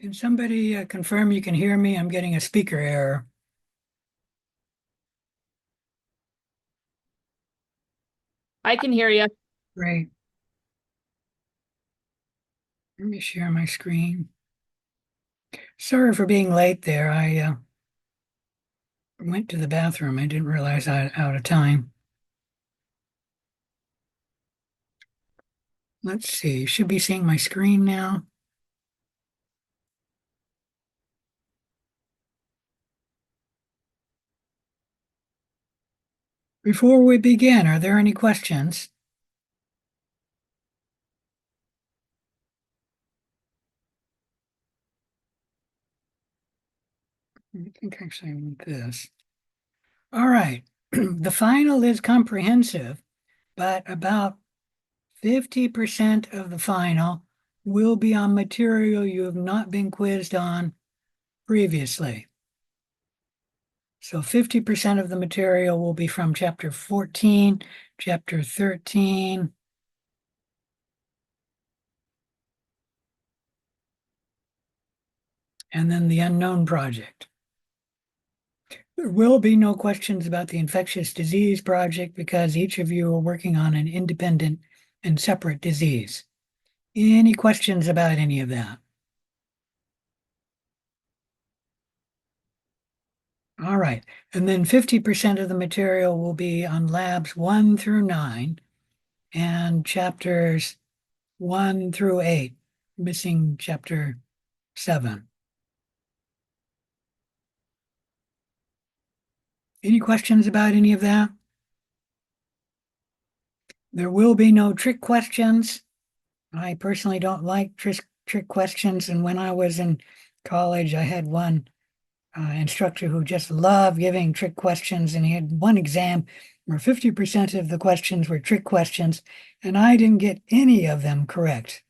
Can somebody confirm you can hear me? I'm getting a speaker error. I can hear you. Great. Let me share my screen. Sorry for being late there. I went to the bathroom. I didn't realize I was out of time. Let's see. You should be seeing my screen now. Before we begin, are there any questions? I think actually I want this. All right. The final is comprehensive, but about 50% of the final will be on material you have not been quizzed on previously. So 50% of the material will be from chapter 14, chapter 13, and then the unknown project. There will be no questions about the infectious disease project because each of you are working on an independent and separate disease. Any questions about any of that? All right. And then 50% of the material will be on labs 1 through 9 and chapters 1 through 8, missing chapter 7. Any questions about any of that? There will be no trick questions. I personally don't like trick questions. And when I was in college, I had one instructor who just loved giving trick questions. And he had one exam where 50% of the questions were trick questions, and I didn't get any of them correct.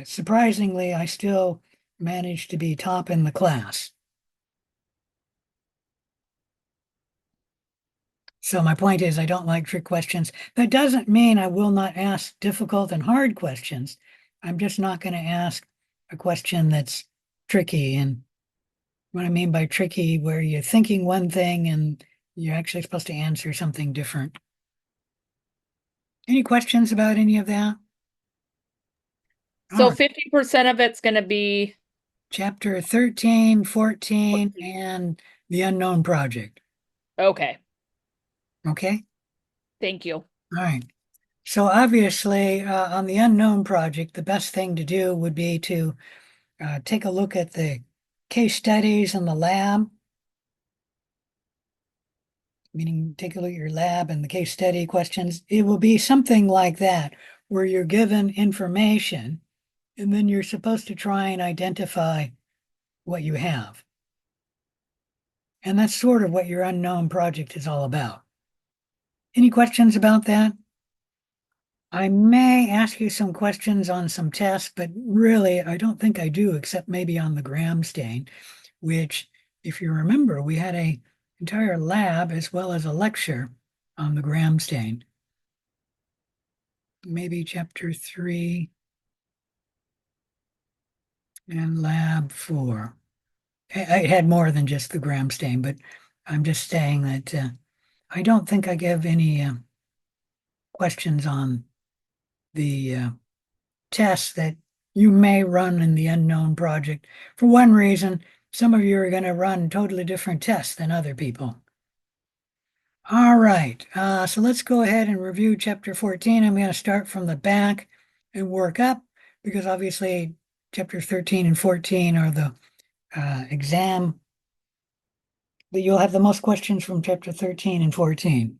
Surprisingly, I still managed to be top in the class. So my point is, I don't like trick questions. That doesn't mean I will not ask difficult and hard questions. I'm just not going to ask a question that's tricky. And what I mean by tricky, where you're thinking one thing and you're actually supposed to answer something different. Any questions about any of that? All So right. 50% of it's going to be Chapter 13, 14, 14. and the unknown project. Okay. Okay. Thank you. All right. So obviously, on the unknown project, the best thing to do would be to take a look at the case studies in the lab, meaning take a look at your lab and the case study questions. It will be something like that, where you're given information and then you're supposed to try and identify what you have. And that's sort of what your unknown project is all about. Any questions about that? I may ask you some questions on some tests, but really, I don't think I do, except maybe on the gram stain, which, if you remember, we had a entire lab as well as a lecture on the gram stain. Maybe chapter 3 and lab 4. I had more than just the gram stain, but I'm just saying that I don't think I give any questions on the tests that you may run in the unknown project. For one reason, some of you are going to run totally different tests than other people. All right, so let's go ahead and review chapter 14. I'm going to start from the back and work up because obviously chapter 13 and 14 are the exam. But you'll have the most questions from chapter 13 and 14.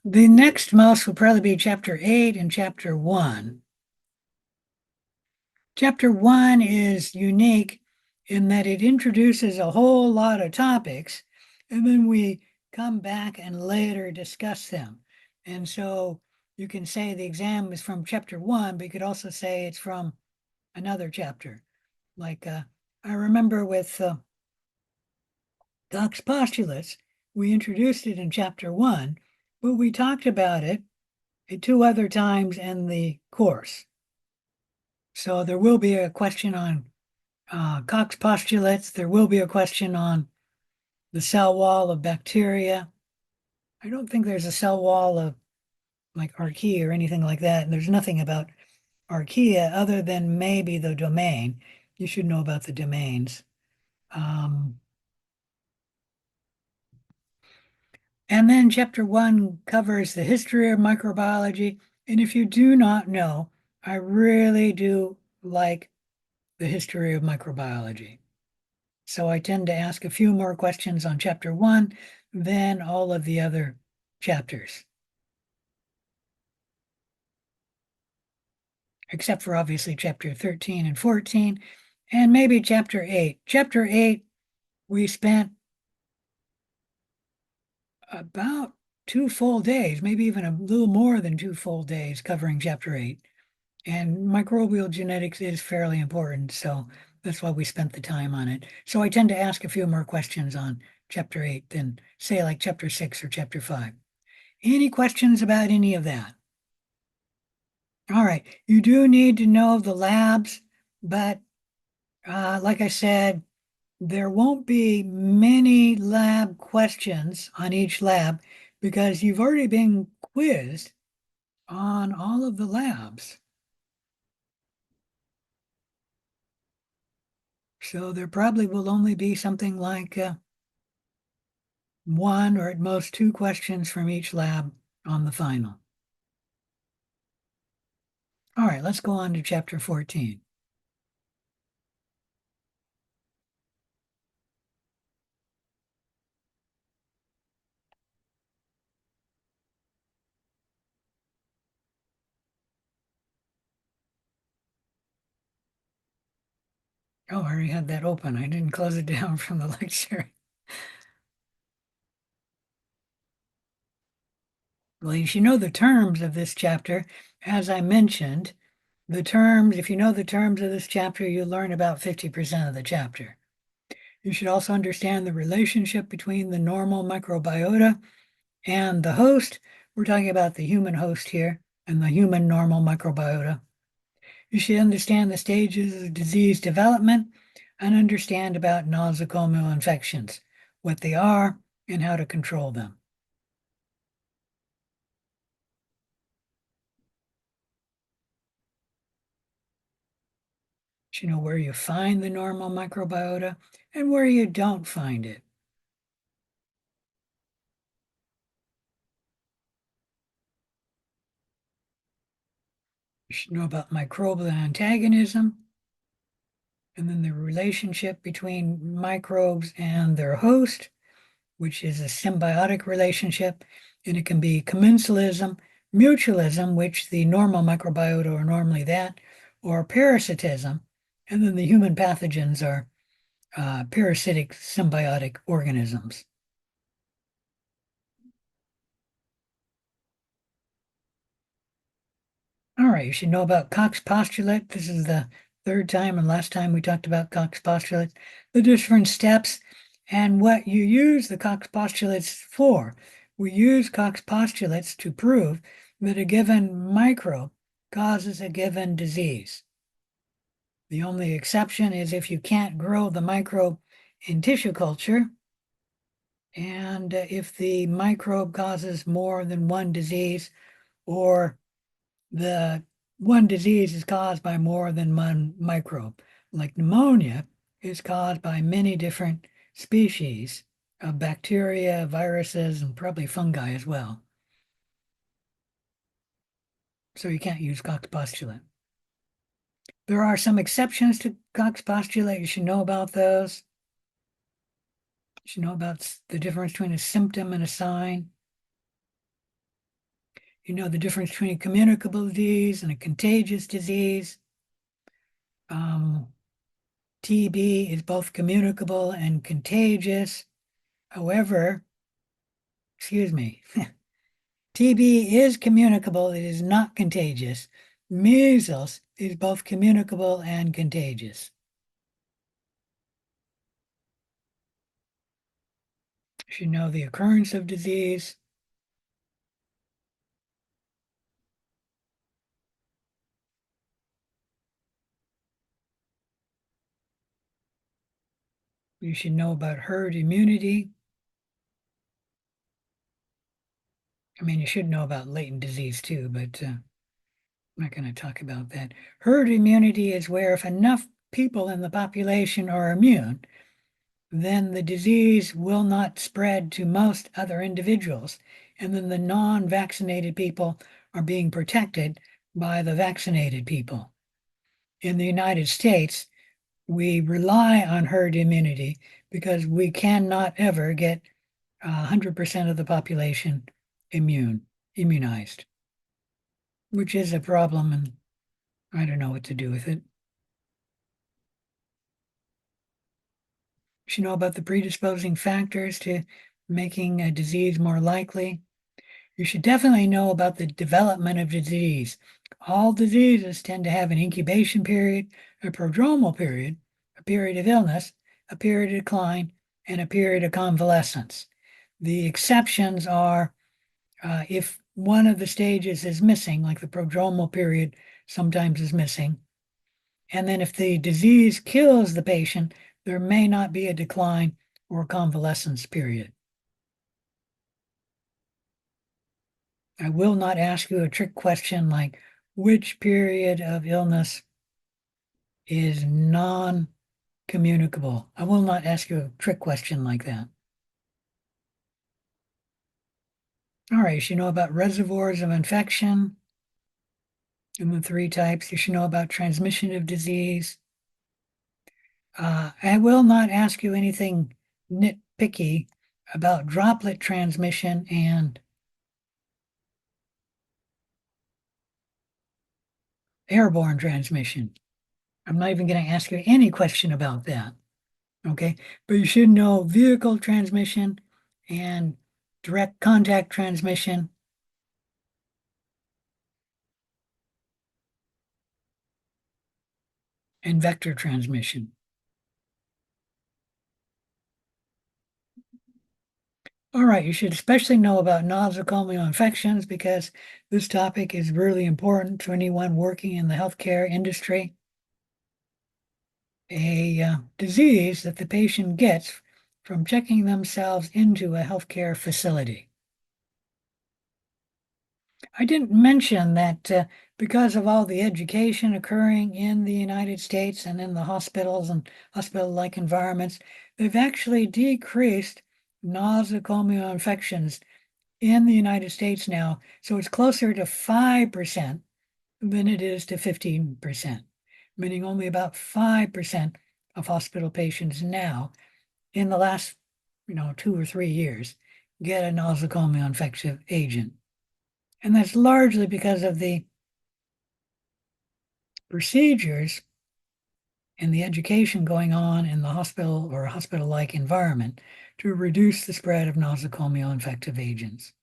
The next most will probably be chapter 8 and chapter 1. Chapter 1 is unique in that it introduces a whole lot of topics, and then we come back and later discuss them. And so you can say the exam is from chapter 1, but you could also say it's from another chapter. Like I remember with Cox postulates, we introduced it in chapter 1, but we talked about it at 2 other times in the course. So there will be a question on Koch postulates. There will be a question on the cell wall of bacteria. I don't think there's a cell wall of like archaea or anything like that. And there's nothing about archaea other than maybe the domain. You should know about the domains. Um, and then chapter 1 covers the history of microbiology. And if you do not know, I really do like the history of microbiology. So I tend to ask a few more questions on chapter 1 than all of the other chapters, except for obviously chapter 13 and 14, and maybe chapter 8. Chapter 8, we spent about 2 full days, maybe even a little more than 2 full days covering chapter 8. And microbial genetics is fairly important, so that's why we spent the time on it. So I tend to ask a few more questions on chapter 8 than, say, like chapter 6 or chapter 5. Any questions about any of that? All right, you do need to know the labs, but like I said, there won't be many lab questions on each lab because you've already been quizzed on all of the labs. So there probably will only be something like one or at most two questions from each lab on the final. All right, let's go on to chapter 14. Oh, I already had that open. I didn't close it down from the lecture. Well, you should know the terms of this chapter. As I mentioned, the terms, if you know the terms of this chapter, you'll learn about 50% of the chapter. You should also understand the relationship between the normal microbiota and the host. We're talking about the human host here and the human normal microbiota. You should understand the stages of disease development and understand about nosocomial infections, what they are, and how to control them. You should know where you find the normal microbiota and where you don't find it. You should know about microbial antagonism and then the relationship between microbes and their host, which is a symbiotic relationship, and it can be commensalism, mutualism, which the normal microbiota are normally that, or parasitism, and then the human pathogens are parasitic symbiotic organisms. All right, you should know about Koch's postulate. This is the third time and last time we talked about Koch's postulate, the different steps, and what you use the Koch's postulates for. We use Koch's postulates to prove that a given microbe causes a given disease. The only exception is if you can't grow the microbe in tissue culture, and if the microbe causes more than one disease, or the one disease is caused by more than one microbe. Like pneumonia is caused by many different species of bacteria, viruses, and probably fungi as well. So you can't use Koch's postulate. There are some exceptions to Koch's postulate. You should know about those. You should know about the difference between a symptom and a sign. You know the difference between a communicable disease and a contagious disease. TB is both communicable and contagious. However, excuse me, TB is communicable, it is not contagious. Measles is both communicable and contagious. You should know the occurrence of disease. You should know about herd immunity. I mean, you should know about latent disease too, but I'm not going to talk about that. Herd immunity is where if enough people in the population are immune, then the disease will not spread to most other individuals. And then the non-vaccinated people are being protected by the vaccinated people. In the United States, we rely on herd immunity because we cannot ever get 100% of the population immunized, which is a problem, and I don't know what to do with it. You should know about the predisposing factors to making a disease more likely. You should definitely know about the development of disease. All diseases tend to have an incubation period, a prodromal period, a period of illness, a period of decline, and a period of convalescence. The exceptions are if one of the stages is missing, like the prodromal period sometimes is missing, and then if the disease kills the patient, there may not be a decline or convalescence period. I will not ask you a trick question like which period of illness is non-communicable. I will not ask you a trick question like that. All right, you should know about reservoirs of infection and the three types. You should know about transmission of disease. I will not ask you anything nitpicky about droplet transmission and airborne transmission. I'm not even going to ask you any question about that. Okay, but you should know vehicle transmission and direct contact transmission. And vector transmission. All right, you should especially know about nosocomial infections because this topic is really important to anyone working in the healthcare industry. A disease that the patient gets from checking themselves into a healthcare facility. I didn't mention that because of all the education occurring in the United States and in the hospitals and hospital-like environments, they've actually decreased nosocomial infections in the United States now. So it's closer to 5% than it is to 15%, meaning only about 5% of hospital patients now in the last, 2 or 3 years get a nosocomial infective agent. And that's largely because of the procedures and the education going on in the hospital or hospital-like environment to reduce the spread of nosocomial infective agents.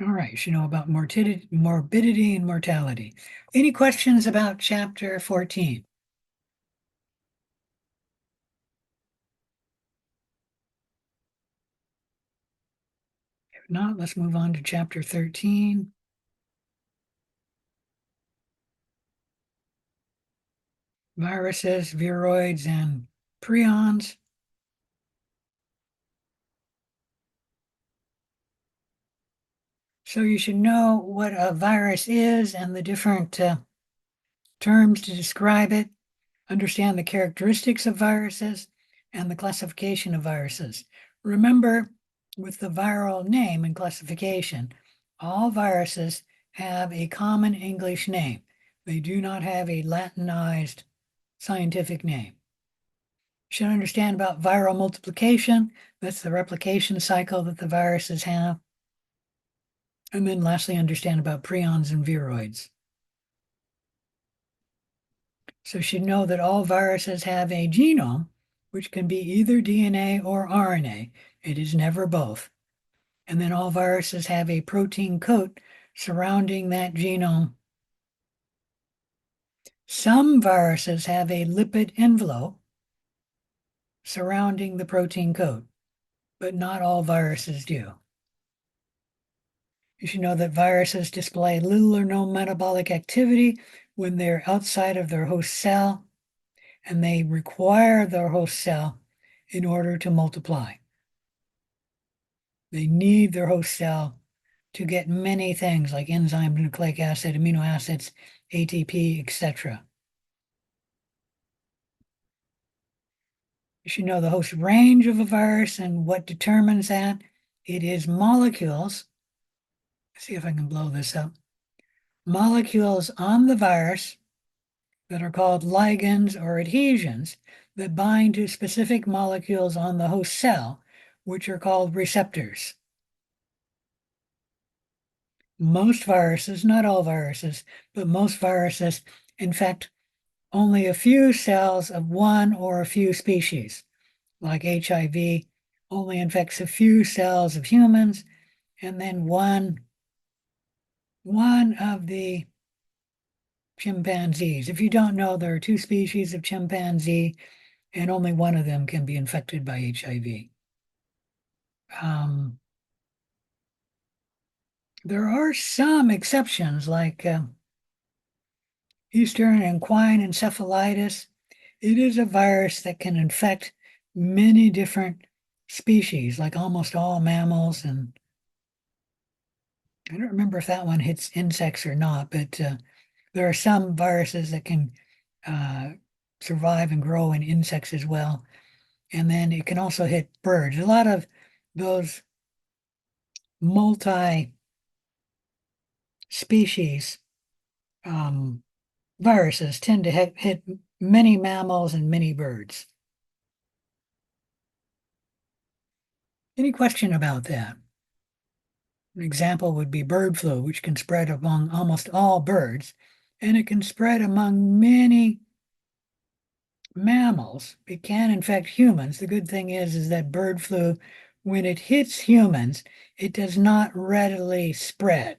All right, you should know about morbidity and mortality. Any questions about chapter 14? If not, let's move on to chapter 13. Viruses, viroids, and prions. So you should know what a virus is and the different terms to describe it, understand the characteristics of viruses, and the classification of viruses. Remember, with the viral name and classification, all viruses have a common English name. They do not have a Latinized scientific name. You should understand about viral multiplication. That's the replication cycle that the viruses have. And then lastly, understand about prions and viroids. So you should know that all viruses have a genome, which can be either DNA or RNA. It is never both. And then all viruses have a protein coat surrounding that genome. Some viruses have a lipid envelope surrounding the protein coat, but not all viruses do. You should know that viruses display little or no metabolic activity when they're outside of their host cell, and they require their host cell in order to multiply. They need their host cell to get many things like enzymes, nucleic acid, amino acids, ATP, etc. You should know the host range of a virus and what determines that. It is molecules. Let's see if I can blow this up. Molecules on the virus that are called ligands or adhesions that bind to specific molecules on the host cell, which are called receptors. Most viruses, not all viruses, but most viruses infect only a few cells of one or a few species, like HIV only infects a few cells of humans, and then one of the chimpanzees. If you don't know, there are two species of chimpanzee, and only one of them can be infected by HIV. There are some exceptions, like Eastern equine encephalitis. It is a virus that can infect many different species, like almost all mammals. And I don't remember if that one hits insects or not, but there are some viruses that can uh, survive and grow in insects as well. And then it can also hit birds. A lot of those multi-species viruses tend to hit many mammals and many birds. Any question about that? An example would be bird flu, which can spread among almost all birds, and it can spread among many mammals. It can infect humans. The good thing is that bird flu, when it hits humans, it does not readily spread.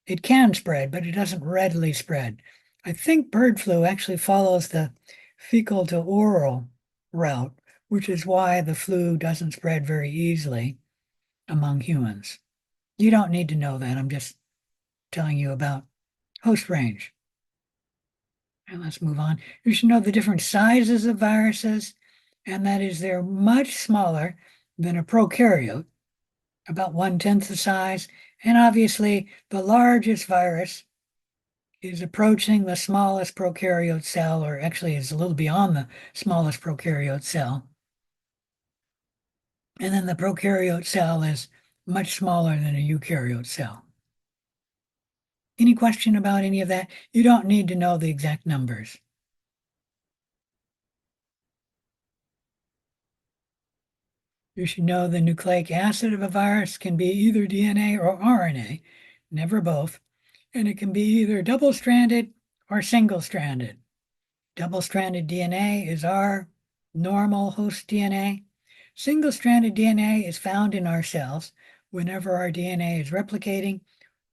It can spread, but it doesn't readily spread. I think bird flu actually follows the fecal to oral route, which is why the flu doesn't spread very easily among humans. You don't need to know that. I'm just telling you about host range. And let's move on. You should know the different sizes of viruses, and that is they're much smaller than a prokaryote, about 1/10 the size. And obviously, the largest virus is approaching the smallest prokaryote cell, or actually is a little beyond the smallest prokaryote cell. And then the prokaryote cell is much smaller than a eukaryote cell. Any question about any of that? You don't need to know the exact numbers. You should know the nucleic acid of a virus can be either DNA or RNA, never both, and it can be either double-stranded or single-stranded. Double-stranded DNA is our normal host DNA. Single-stranded DNA is found in our cells whenever our DNA is replicating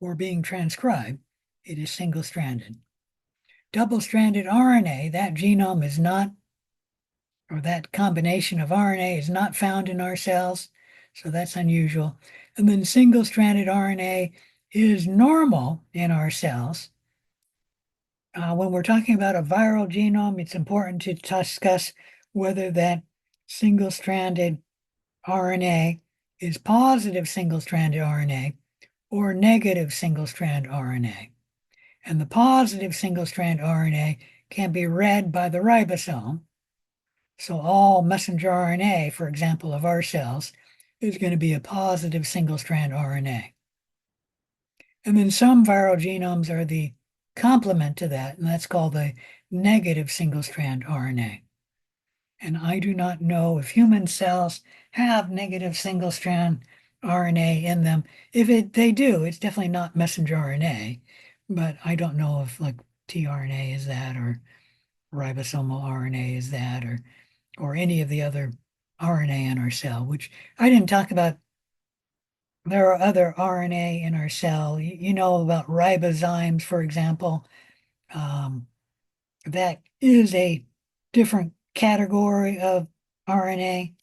or being transcribed. It is single-stranded. Double-stranded RNA, that genome is not, or that combination of RNA is not found in our cells, so that's unusual. And then single-stranded RNA is normal in our cells. When we're talking about a viral genome, it's important to discuss whether that single-stranded RNA is positive single-stranded RNA or negative single-strand RNA. And the positive single-strand RNA can be read by the ribosome. So all messenger RNA, for example, of our cells, is going to be a positive single-strand RNA. And then some viral genomes are the complement to that, and that's called the negative single-strand RNA. And I do not know if human cells have negative single-strand RNA in them. If they do, it's definitely not messenger RNA, but I don't know if like tRNA is that or ribosomal RNA is that or any of the other RNA in our cell, which I didn't talk about. There are other RNA in our cell. You know about ribozymes, for example. Um, that is a different category of RNA,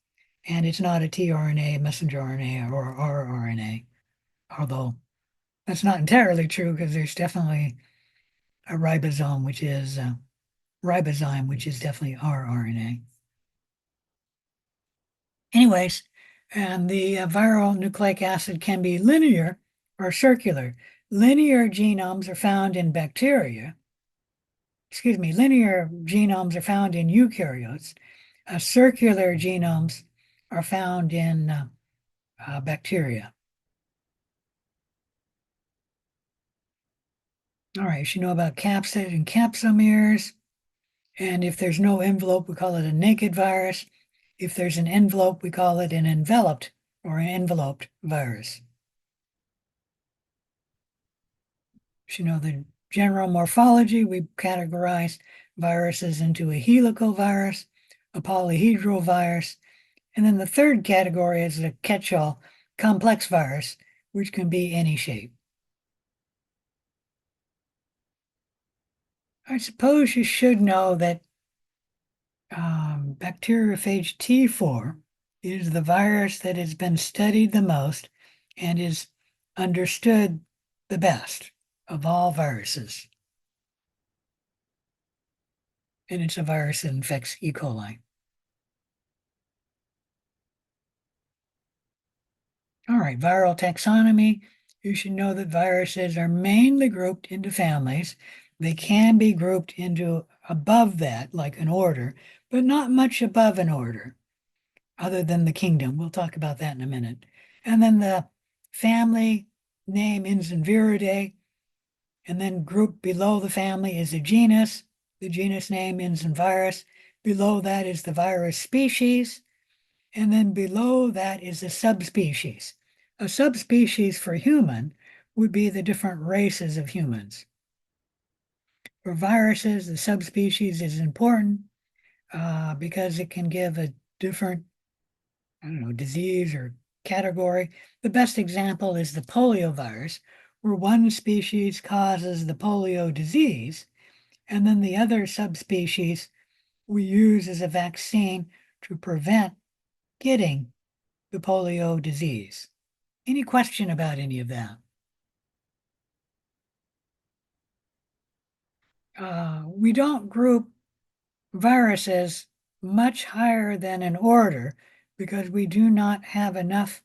and it's not a tRNA, messenger RNA, or rRNA, although That's not entirely true because there's definitely a ribozyme, which is definitely rRNA. Anyways, and the viral nucleic acid can be linear or circular. Linear genomes are found in bacteria. Excuse me, linear genomes are found in eukaryotes. Circular genomes are found in bacteria. All right, you should know about capsid and capsomeres. And if there's no envelope, we call it a naked virus. If there's an envelope, we call it an enveloped or an enveloped virus. You know the general morphology. We categorize viruses into a helical virus, a polyhedral virus, and then the third category is a catch-all complex virus, which can be any shape. I suppose you should know that bacteriophage T4 is the virus that has been studied the most and is understood the best of all viruses. And it's a virus that infects E. coli. All right, viral taxonomy. You should know that viruses are mainly grouped into families. They can be grouped into above that, like an order, but not much above an order, other than the kingdom. We'll talk about that in a minute. And then the family name ends in viridae, and then group below the family is a genus. The genus name ends in virus. Below that is the virus species. And then below that is a subspecies. A subspecies for human would be the different races of humans. For viruses, the subspecies is important because it can give a different, I don't know, disease or category. The best example is the polio virus, where one species causes the polio disease, and then the other subspecies we use as a vaccine to prevent getting the polio disease. Any question about any of that? We don't group viruses much higher than an order because we do not have enough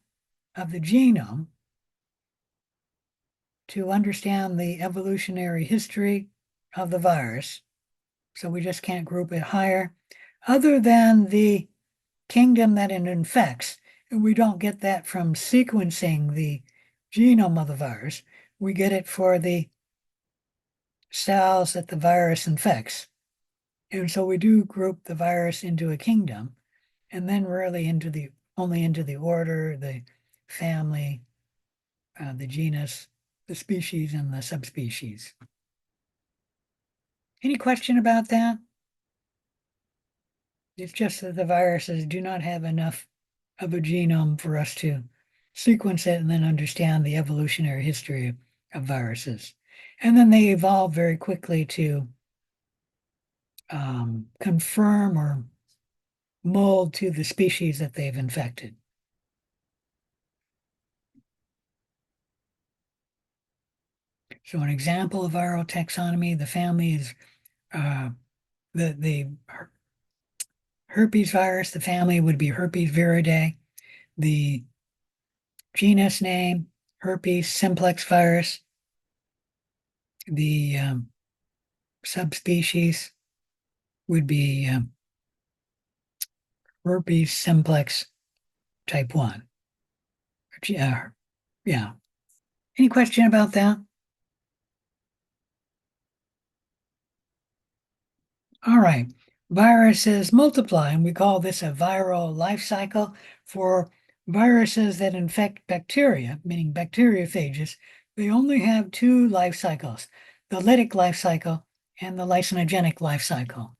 of the genome to understand the evolutionary history of the virus. So we just can't group it higher, other than the kingdom that it infects. And we don't get that from sequencing the genome of the virus. We get it for the cells that the virus infects. And so we do group the virus into a kingdom and then really only into the order, the family, the genus, the species, and the subspecies. Any question about that? It's just that the viruses do not have enough of a genome for us to sequence it and then understand the evolutionary history of viruses. And then they evolve very quickly to confirm or mold to the species that they've infected. So an example of viral taxonomy, the family is the herpes virus, the family would be herpes viridae. The genus name, herpes simplex virus. The subspecies would be herpes simplex type 1. Yeah. Any question about that? All right. Viruses multiply, and we call this a viral life cycle. For viruses that infect bacteria, meaning bacteriophages, they only have two life cycles, the lytic life cycle and the lysogenic life cycle.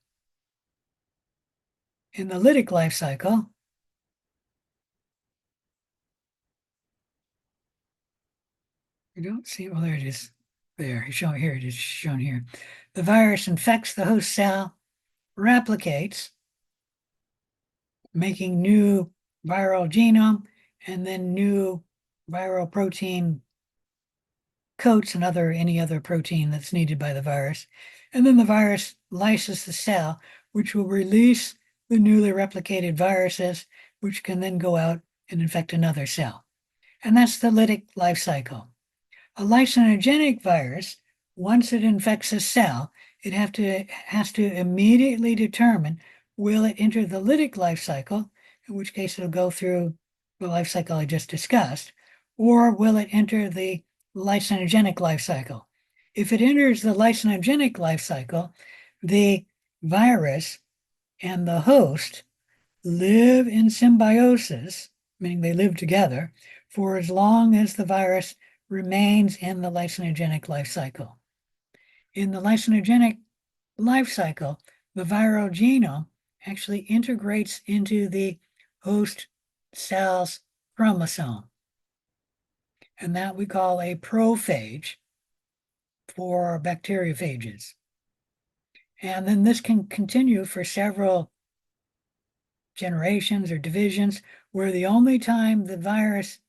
In the lytic life cycle, you don't see, well, there it is. There, here it is shown here. The virus infects the host cell, replicates, making new viral genome, and then new viral protein coats any other protein that's needed by the virus. And then the virus lyses the cell, which will release the newly replicated viruses, which can then go out and infect another cell. And that's the lytic life cycle. A lysogenic virus, once it infects a cell, it has to immediately determine, will it enter the lytic life cycle, in which case it'll go through the life cycle I just discussed, or will it enter the lysogenic life cycle? If it enters the lysogenic life cycle, the virus and the host live in symbiosis, meaning they live together, for as long as the virus remains in the lysogenic life cycle. In the lysogenic life cycle, the viral genome actually integrates into the host cell's chromosome. And that we call a prophage for bacteriophages. And then this can continue for several generations or divisions, where the only time the virus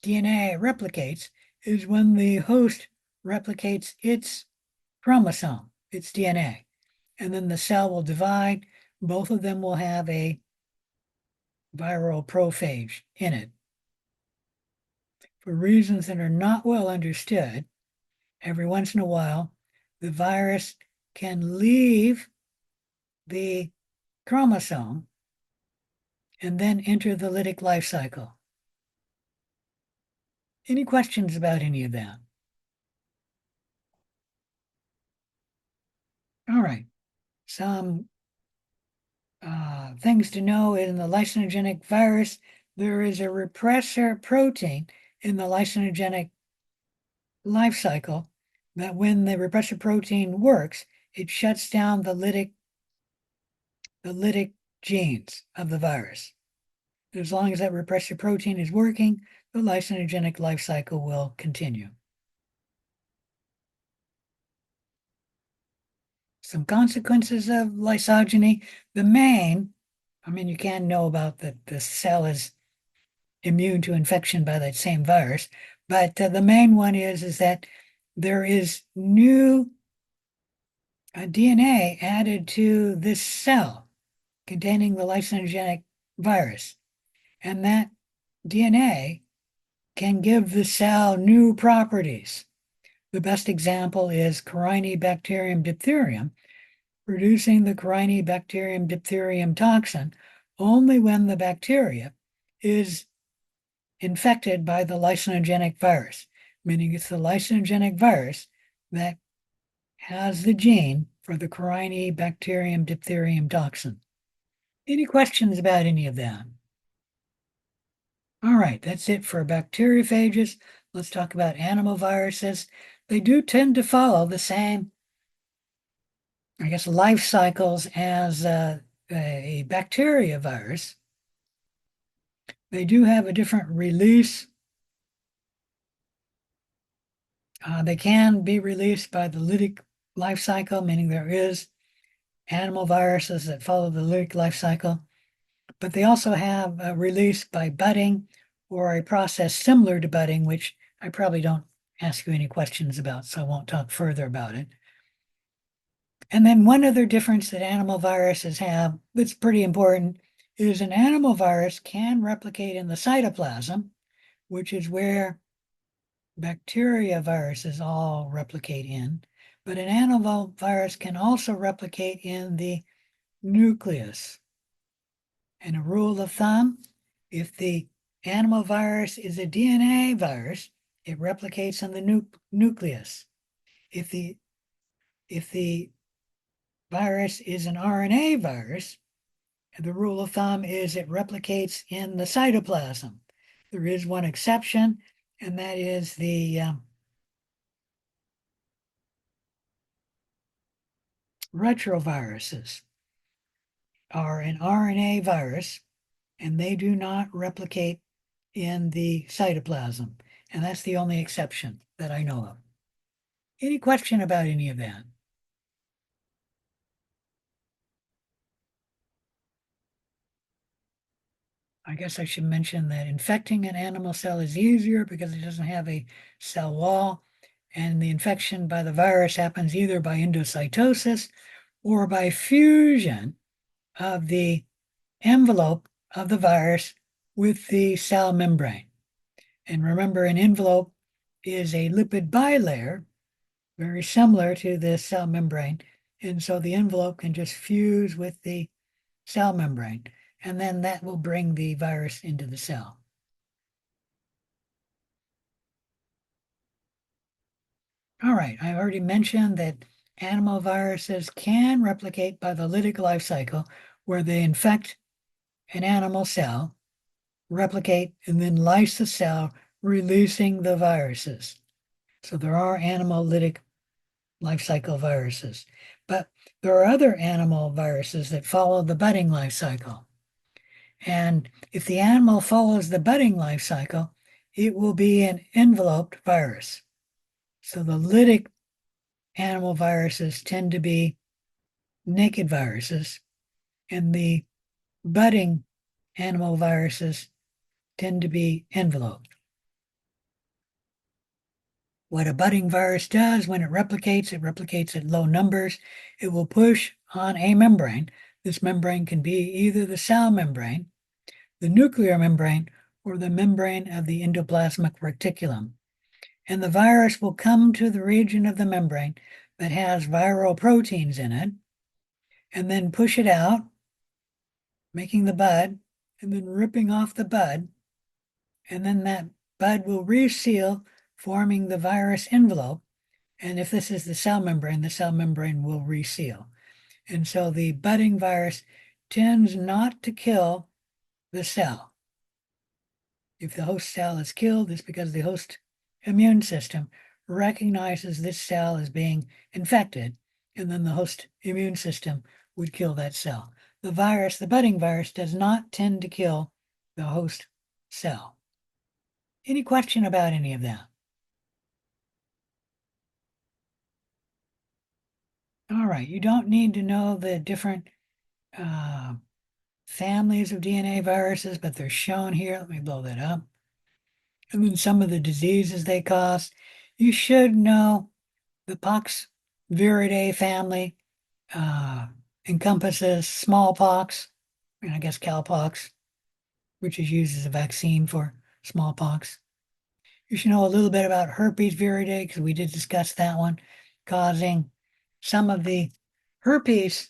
DNA replicates is when the host replicates its chromosome, its DNA. And then the cell will divide. Both of them will have a viral prophage in it. For reasons that are not well understood, every once in a while, the virus can leave the chromosome and then enter the lytic life cycle. Any questions about any of that? All right. Some things to know: in the lysogenic virus, there is a repressor protein in the lysogenic life cycle that when the repressor protein works, it shuts down the lytic genes of the virus. As long as that repressor protein is working, the lysogenic life cycle will continue. Some consequences of lysogeny. The main, you can know about that the cell is immune to infection by that same virus, but the main one is that there is new DNA added to this cell containing the lysogenic virus. And that DNA can give the cell new properties. The best example is Corynebacterium diphtherium, producing the Corynebacterium diphtherium toxin only when the bacteria is infected by the lysogenic virus, meaning it's the lysogenic virus that has the gene for the Corynebacterium diphtherium toxin. Any questions about any of that? All right, that's it for bacteriophages. Let's talk about animal viruses. They do tend to follow the same, life cycles as a bacteria virus. They do have a different release. They can be released by the lytic life cycle, meaning there is animal viruses that follow the lytic life cycle, but they also have a release by budding or a process similar to budding, which I probably don't ask you any questions about, so I won't talk further about it. And then one other difference that animal viruses have that's pretty important is an animal virus can replicate in the cytoplasm, which is where bacteria viruses all replicate in, but an animal virus can also replicate in the nucleus. And a rule of thumb, if the animal virus is a DNA virus, it replicates in the nucleus. If the virus is an RNA virus, the rule of thumb is it replicates in the cytoplasm. There is one exception, and that is the retroviruses are an RNA virus, and they do not replicate in the cytoplasm. And that's the only exception that I know of. Any question about any of that? I guess I should mention that infecting an animal cell is easier because it doesn't have a cell wall, and the infection by the virus happens either by endocytosis or by fusion of the envelope of the virus with the cell membrane. And remember, an envelope is a lipid bilayer, very similar to the cell membrane. And so the envelope can just fuse with the cell membrane, and then that will bring the virus into the cell. All right, I already mentioned that animal viruses can replicate by the lytic life cycle, where they infect an animal cell, replicate, and then lyse the cell, releasing the viruses. So there are animal lytic life cycle viruses, but there are other animal viruses that follow the budding life cycle. And if the animal follows the budding life cycle, it will be an enveloped virus. So the lytic animal viruses tend to be naked viruses, and the budding animal viruses tend to be enveloped. What a budding virus does when it replicates at low numbers. It will push on a membrane. This membrane can be either the cell membrane, the nuclear membrane, or the membrane of the endoplasmic reticulum. And the virus will come to the region of the membrane that has viral proteins in it, and then push it out, making the bud, and then ripping off the bud. And then that bud will reseal, forming the virus envelope. And if this is the cell membrane will reseal. And so the budding virus tends not to kill the cell. If the host cell is killed, it's because the host immune system recognizes this cell as being infected, and then the host immune system would kill that cell. The virus, the budding virus, does not tend to kill the host cell. Any question about any of that? All right, you don't need to know the different uh, families of DNA viruses, but they're shown here. Let me blow that up. And then some of the diseases they cause. You should know the pox viridae family encompasses smallpox, and I guess cowpox, which is used as a vaccine for smallpox. You should know a little bit about herpes viridae because we did discuss that one, causing some of the herpes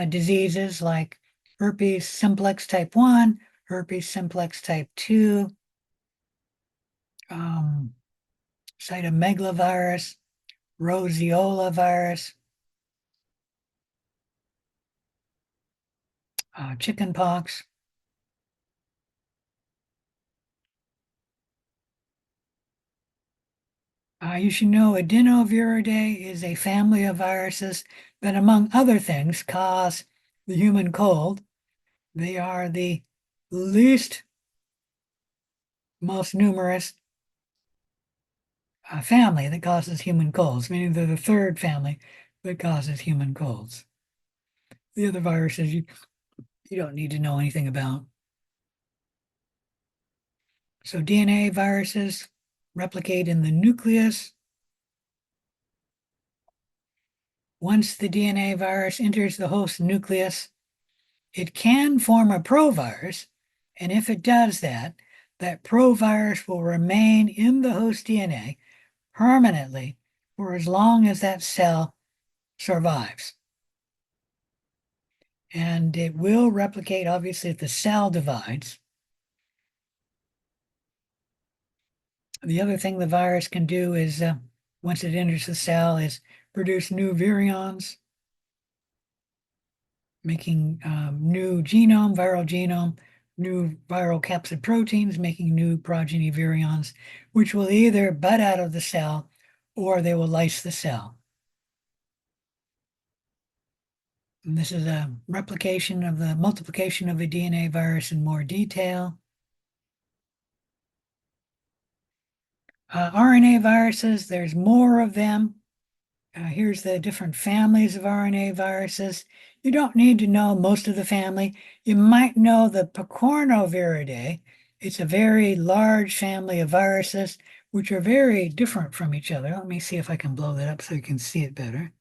diseases like herpes simplex type 1, herpes simplex type 2, um, cytomegalovirus, roseola virus, chickenpox. You should know adenoviridae is a family of viruses that, among other things, cause the human cold. They are the least most numerous family that causes human colds, meaning they're the third family that causes human colds. The other viruses you don't need to know anything about. So DNA viruses replicate in the nucleus. Once the DNA virus enters the host nucleus, it can form a provirus, and if it does that, that provirus will remain in the host DNA permanently for as long as that cell survives. And it will replicate, obviously, if the cell divides. The other thing the virus can do is, once it enters the cell, is produce new virions, making new viral genome, new viral capsid proteins, making new progeny virions, which will either bud out of the cell or they will lyse the cell. And this is a replication of the multiplication of a DNA virus in more detail. RNA viruses, there's more of them. Here's the different families of RNA viruses. You don't need to know most of the family. You might know the Picornaviridae. It's a very large family of viruses, which are very different from each other. Let me see if I can blow that up so you can see it better.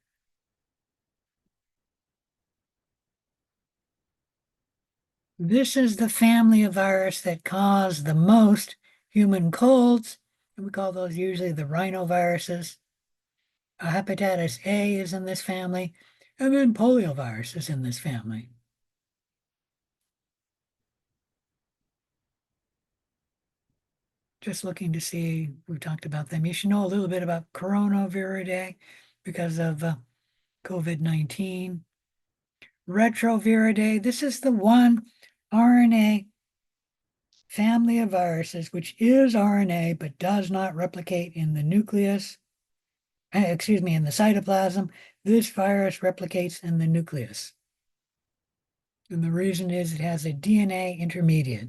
This is the family of virus that cause the most human colds, and we call those usually the rhinoviruses. Hepatitis A is in this family, and then poliovirus is in this family. Just looking to see, we've talked about them. You should know a little bit about coronaviridae because of COVID-19. Retroviridae, this is the one RNA family of viruses, which is RNA but does not replicate in the nucleus, excuse me, in the cytoplasm. This virus replicates in the nucleus. And the reason is it has a DNA intermediate.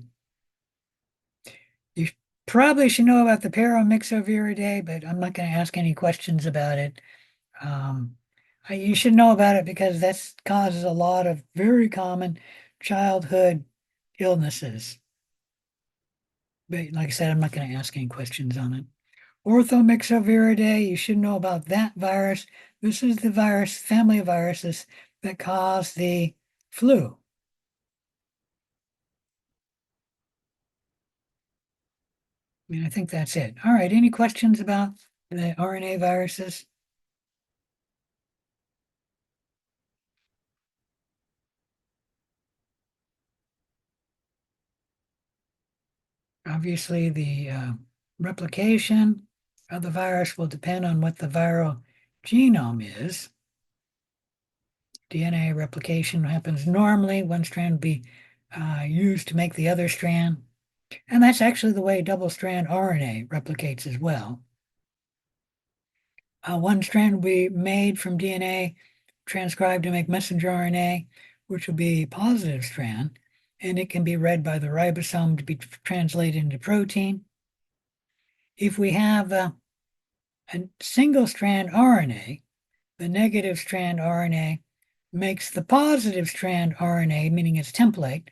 You probably should know about the Paramyxoviridae, but I'm not going to ask any questions about it. Um, you should know about it because that causes a lot of very common childhood illnesses. But like I said, I'm not going to ask any questions on it. Orthomyxoviridae, you should know about that virus. This is the virus, family of viruses that cause the flu. I mean, I think that's it. All right, any questions about the RNA viruses? Obviously, the replication of the virus will depend on what the viral genome is. DNA replication happens normally. One strand will be used to make the other strand. And that's actually the way double-strand RNA replicates as well. One strand will be made from DNA, transcribed to make messenger RNA, which will be a positive strand, and it can be read by the ribosome to be translated into protein. If we have a single strand RNA, the negative strand RNA makes the positive strand RNA, meaning its template,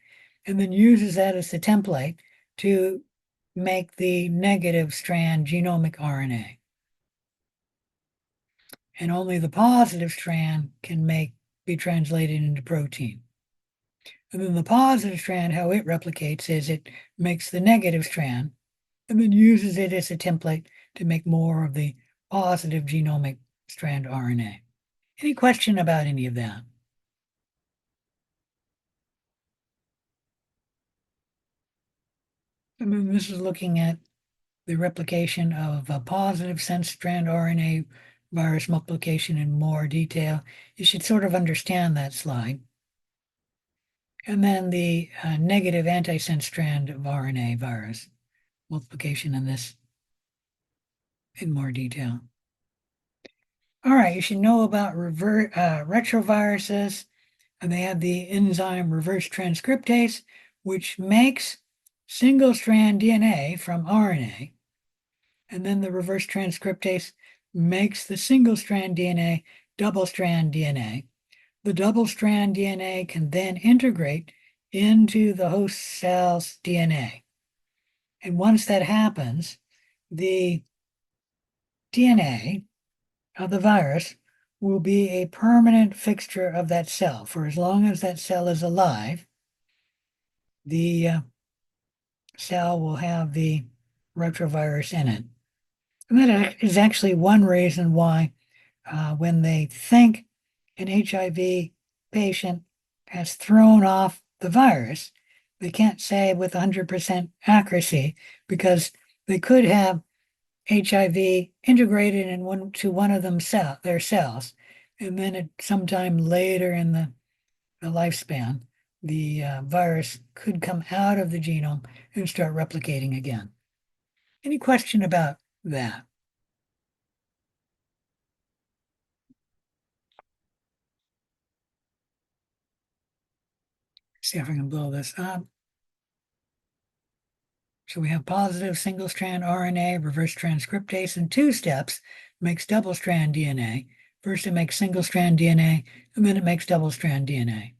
and then uses that as the template to make the negative strand genomic RNA. And only the positive strand can be translated into protein. And then the positive strand, how it replicates is it makes the negative strand and then uses it as a template to make more of the positive genomic strand RNA. Any question about any of that? And then this is looking at the replication of a positive sense strand RNA virus multiplication in more detail. You should sort of understand that slide. And then the negative antisense strand of RNA virus multiplication in this in more detail. All right, you should know about retroviruses. And they have the enzyme reverse transcriptase, which makes single strand DNA from RNA. And then the reverse transcriptase makes the single strand DNA double strand DNA. The double strand DNA can then integrate into the host cell's DNA. And once that happens, the DNA of the virus will be a permanent fixture of that cell. For as long as that cell is alive, the cell will have the retrovirus in it. And that is actually one reason why when they think an HIV patient has thrown off the virus, they can't say with 100% accuracy because they could have HIV integrated to one of their cells, and then at sometime later in the lifespan, the virus could come out of the genome and start replicating again. Any question about that? See if I can blow this up. So we have positive single strand RNA, reverse transcriptase in 2 steps makes double strand DNA. First, it makes single-strand DNA, and then it makes double-strand DNA.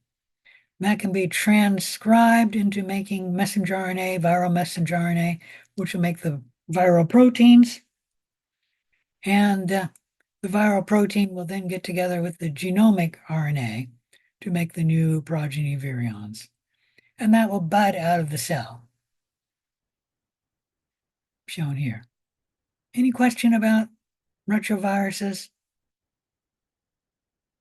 That can be transcribed into making messenger RNA, viral messenger RNA, which will make the viral proteins. And the viral protein will then get together with the genomic RNA to make the new progeny virions. And that will bud out of the cell, shown here. Any question about retroviruses?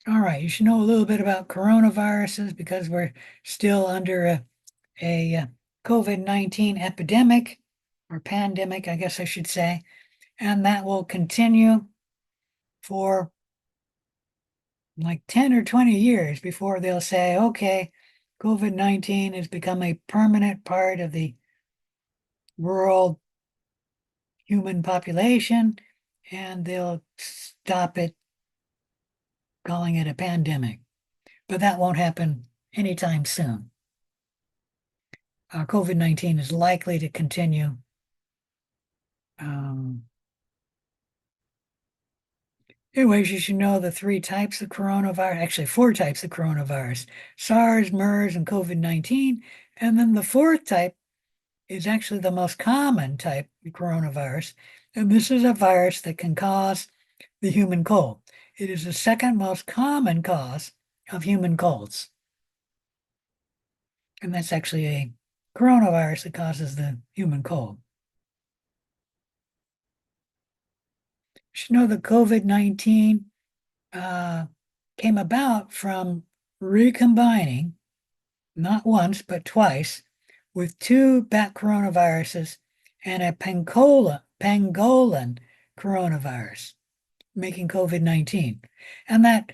All right, you should know a little bit about coronaviruses because we're still under a COVID-19 epidemic or pandemic, I guess I should say, and that will continue for like 10 or 20 years before they'll say, okay, COVID-19 has become a permanent part of the world human population, and they'll stop it, calling it a pandemic. But that won't happen anytime soon. COVID-19 is likely to continue. Anyways, you should know the three types of coronavirus, actually four types of coronavirus: SARS, MERS, and COVID-19. And then the fourth type is actually the most common type of coronavirus. And this is a virus that can cause the human cold. It is the second most common cause of human colds. And that's actually a coronavirus that causes the human cold. You should know that COVID-19 came about from recombining, not once, but twice, with two bat coronaviruses and a pangolin coronavirus, making COVID-19. And that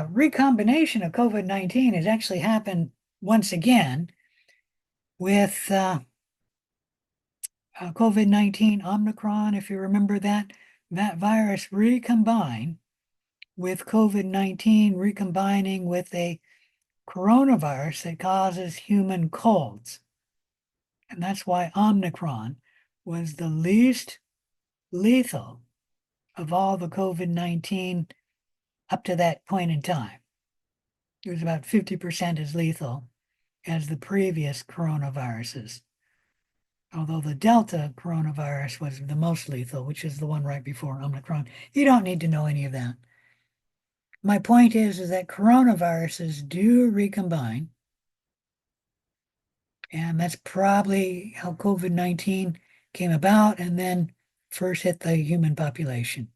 recombination of COVID-19 has actually happened once again with COVID-19 Omicron, if you remember that. That virus recombined with COVID-19, recombining with a coronavirus that causes human colds. And that's why Omicron was the least lethal of all the COVID-19 up to that point in time. It was about 50% as lethal as the previous coronaviruses. Although the Delta coronavirus was the most lethal, which is the one right before Omicron. You don't need to know any of that. My point is that coronaviruses do recombine, and that's probably how COVID-19 came about and then first hit the human population.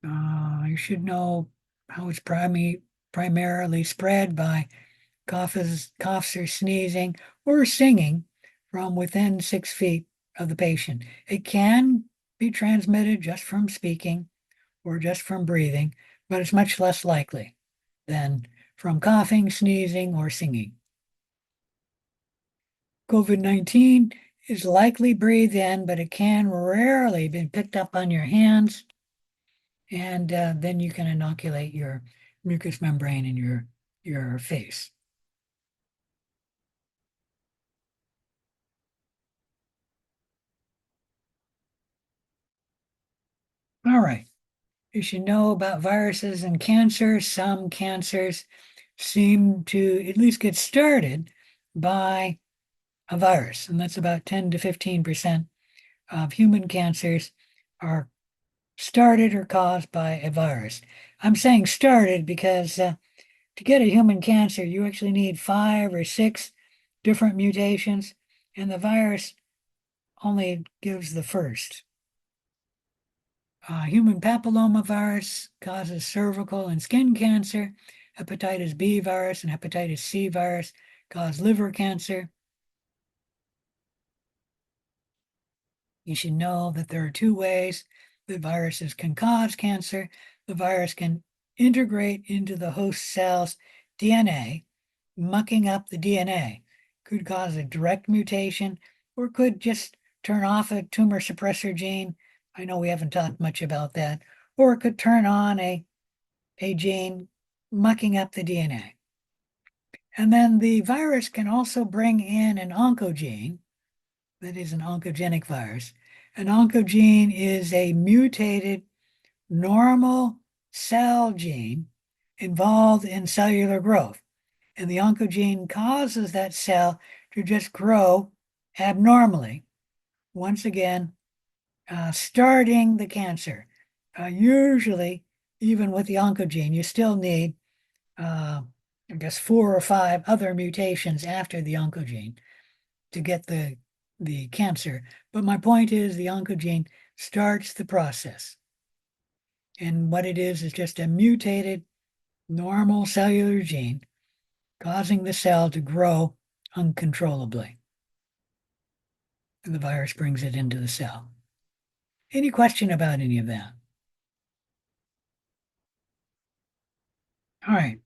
You should know how it's primarily spread by coughs or sneezing or singing from within 6 feet of the patient. It can be transmitted just from speaking or just from breathing, but it's much less likely than from coughing, sneezing, or singing. COVID-19 is likely breathed in, but it can rarely be picked up on your hands, and then you can inoculate your mucous membrane in your face. All right. You should know about viruses and cancer. Some cancers seem to at least get started by a virus, and that's about 10 to 15% of human cancers are started or caused by a virus. I'm saying started because to get a human cancer, you actually need 5 or 6 different mutations, and the virus only gives the first. Human papillomavirus causes cervical and skin cancer. Hepatitis B virus and hepatitis C virus cause liver cancer. You should know that there are 2 ways that viruses can cause cancer. The virus can integrate into the host cell's DNA, mucking up the DNA. Could cause a direct mutation or could just turn off a tumor suppressor gene. I know we haven't talked much about that. Or it could turn on a gene mucking up the DNA. And then the virus can also bring in an oncogene, that is an oncogenic virus, An oncogene is a mutated normal cell gene involved in cellular growth. And the oncogene causes that cell to just grow abnormally. Once again, starting the cancer. Usually, even with the oncogene, you still need, I guess, 4 or 5 other mutations after the oncogene to get the cancer. But my point is the oncogene starts the process. And what it is just a mutated normal cellular gene causing the cell to grow uncontrollably. And the virus brings it into the cell. Any question about any of that? All right.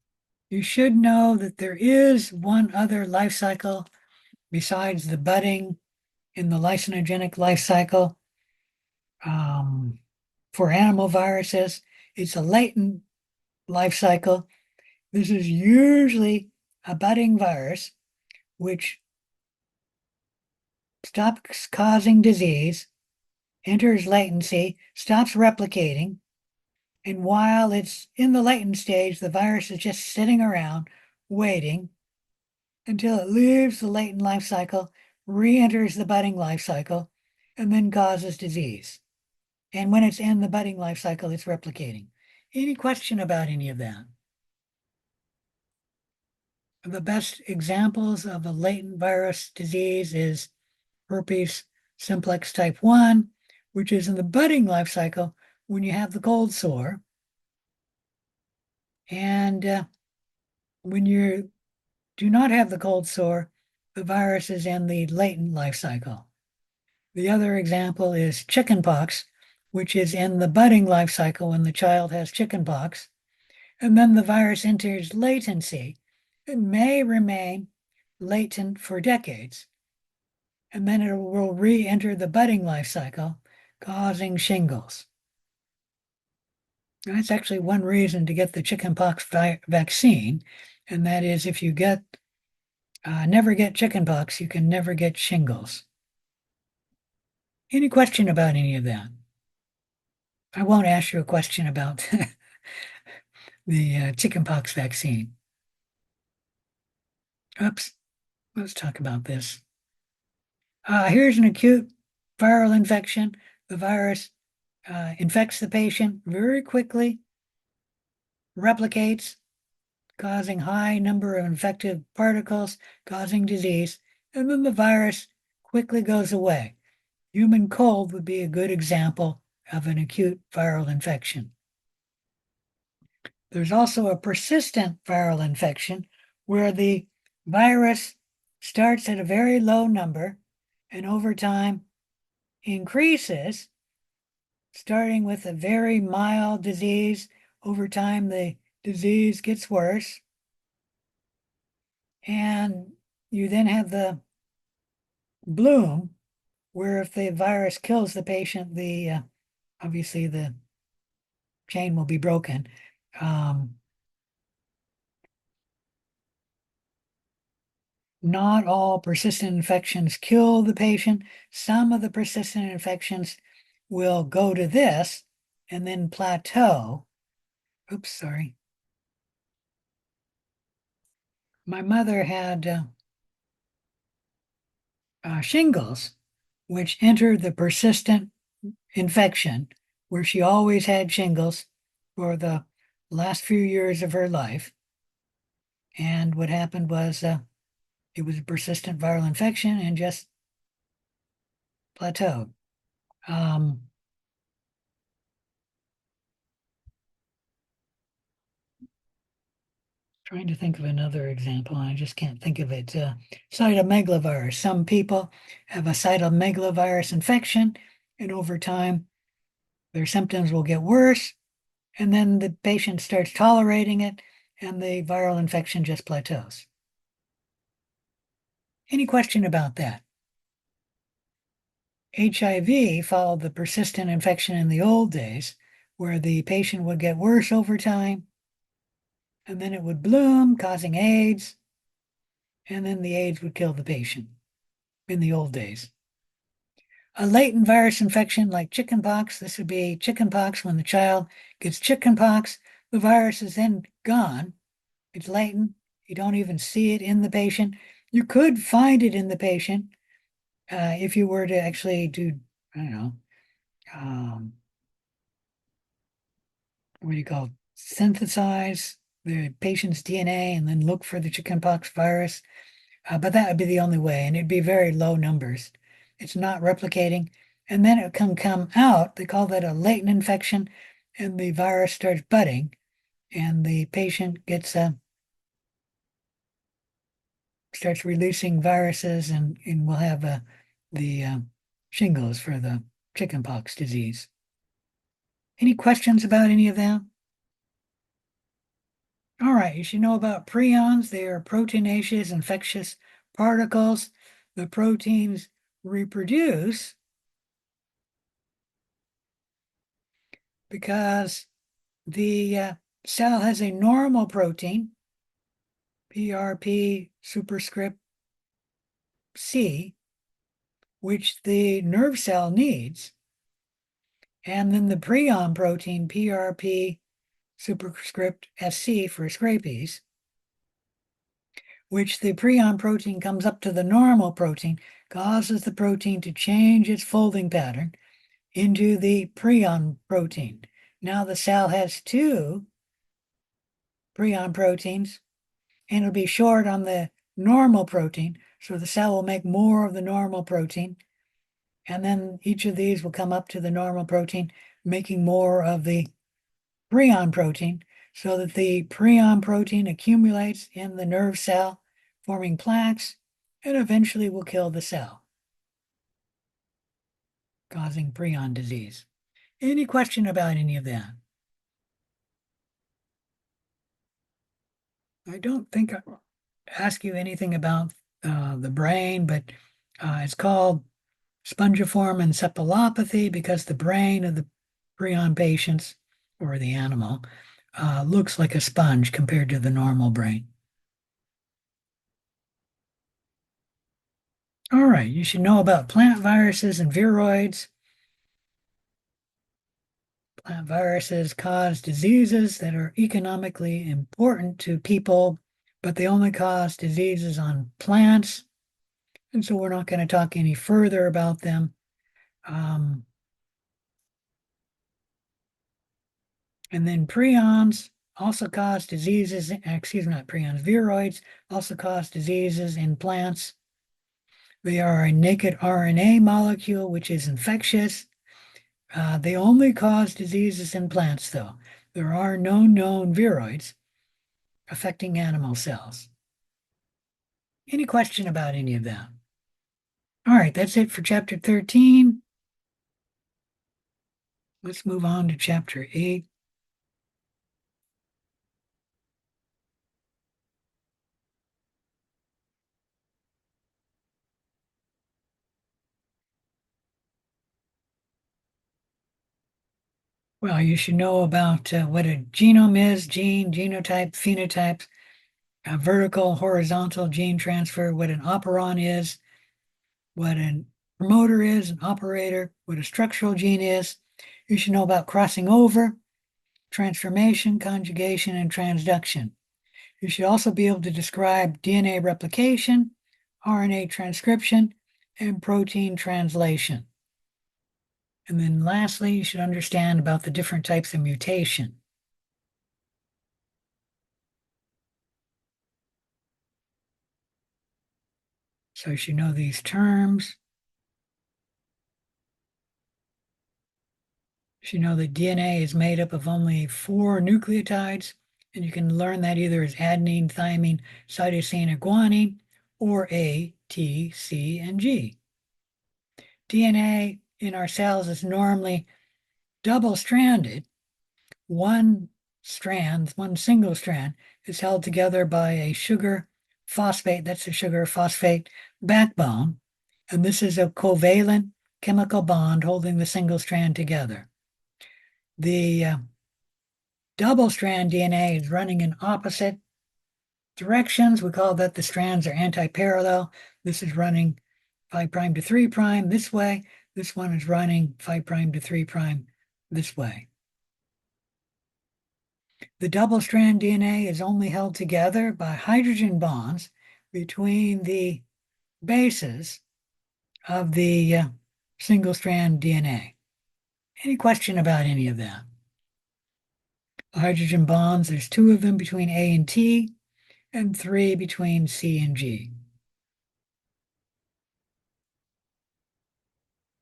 You should know that there is one other life cycle besides the budding in the lysogenic life cycle. For animal viruses, it's a latent life cycle. This is usually a budding virus, which stops causing disease, enters latency, stops replicating, and while it's in the latent stage, the virus is just sitting around waiting until it leaves the latent life cycle, re-enters the budding life cycle, and then causes disease. And when it's in the budding life cycle, it's replicating. Any question about any of that? The best examples of a latent virus disease is herpes simplex type 1, which is in the budding life cycle when you have the cold sore. And when you do not have the cold sore, the virus is in the latent life cycle. The other example is chickenpox, which is in the budding life cycle when the child has chickenpox. And then the virus enters latency. It may remain latent for decades. And then it will re-enter the budding life cycle, causing shingles. And that's actually one reason to get the chickenpox vaccine. And that is if you never get chickenpox, you can never get shingles. Any question about any of that? I won't ask you a question about the chickenpox vaccine. Oops, let's talk about this. Here's an acute viral infection. The virus infects the patient very quickly, replicates, causing high number of infective particles, causing disease, and then the virus quickly goes away. Human cold would be a good example of an acute viral infection. There's also a persistent viral infection where the virus starts at a very low number and over time increases, starting with a very mild disease. Over time, the disease gets worse. And you then have the bloom, where if the virus kills the patient, obviously the chain will be broken. Not all persistent infections kill the patient. Some of the persistent infections will go to this and then plateau. Oops, sorry. My mother had shingles, which entered the persistent infection, where she always had shingles for the last few years of her life. And what happened was it was a persistent viral infection and just plateaued. Trying to think of another example, and I just can't think of it. Cytomegalovirus. Some people have a cytomegalovirus infection, and over time, their symptoms will get worse, and then the patient starts tolerating it, and the viral infection just plateaus. Any question about that? HIV followed the persistent infection in the old days, where the patient would get worse over time, and then it would bloom, causing AIDS, and then the AIDS would kill the patient in the old days. A latent virus infection like chickenpox, this would be chickenpox when the child gets chickenpox. The virus is then gone. It's latent. You don't even see it in the patient. You could find it in the patient if you were to actually do, I don't know, what do you call it? Synthesize the patient's DNA and then look for the chickenpox virus. But that would be the only way, and it'd be very low numbers. It's not replicating. And then it can come out. They call that a latent infection, and the virus starts budding, and the patient gets starts releasing viruses, and will have the shingles for the chickenpox disease. Any questions about any of that? All right, you should know about prions. They are proteinaceous infectious particles. The proteins reproduce because the cell has a normal protein, PRP superscript C, which the nerve cell needs, and then the prion protein, PRP superscript SC for scabies, which the prion protein comes up to the normal protein, causes the protein to change its folding pattern into the prion protein. Now the cell has two prion proteins, and it'll be short on the normal protein, so the cell will make more of the normal protein, and then each of these will come up to the normal protein, making more of the prion protein, so that the prion protein accumulates in the nerve cell, forming plaques, and eventually will kill the cell, causing prion disease. Any question about any of that? I don't think I ask you anything about the brain, but it's called spongiform encephalopathy because the brain of the prion patients or the animal looks like a sponge compared to the normal brain. All right, you should know about plant viruses and viroids. Plant viruses cause diseases that are economically important to people, but they only cause diseases on plants. And so we're not going to talk any further about them. And then prions also cause diseases, excuse me, not prions, viroids also cause diseases in plants. They are a naked RNA molecule, which is infectious. They only cause diseases in plants, though. There are no known viroids affecting animal cells. Any question about any of that? All right, that's it for chapter 13. Let's move on to chapter 8. Well, you should know about what a genome is, gene, genotype, phenotype, vertical, horizontal gene transfer, what an operon is, what a promoter is, an operator, what a structural gene is. You should know about crossing over, transformation, conjugation, and transduction. You should also be able to describe DNA replication, RNA transcription, and protein translation. And then lastly, you should understand about the different types of mutation. So you should know these terms. You should know that DNA is made up of only 4 nucleotides, and you can learn that either as adenine, thymine, cytosine, or guanine, or A, T, C, and G. DNA in our cells is normally double-stranded. One single strand, is held together by a sugar phosphate, that's a sugar phosphate backbone, and this is a covalent chemical bond holding the single strand together. The double strand DNA is running in opposite directions. We call that the strands are anti-parallel. This is running 5' to 3' this way. This one is running 5' to 3' this way. The double-strand DNA is only held together by hydrogen bonds between the bases of the single-strand DNA. Any question about any of that? Hydrogen bonds, there's 2 of them between A and T, and 3 between C and G.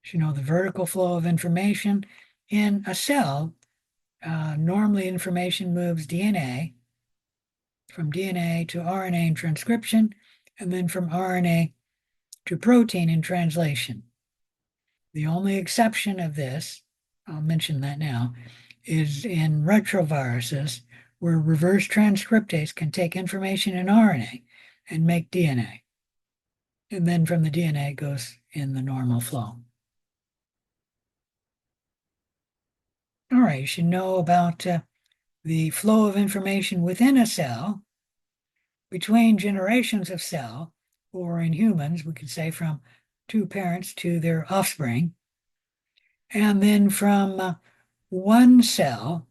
You know, the vertical flow of information in a cell, normally information moves DNA, from DNA to RNA in transcription, and then from RNA to protein in translation. The only exception of this, I'll mention that now, is in retroviruses, where reverse transcriptase can take information in RNA and make DNA. And then from the DNA it goes in the normal flow. All right, you should know about the flow of information within a cell, between generations of cell, or in humans, we could say from 2 parents to their offspring, and then from one cell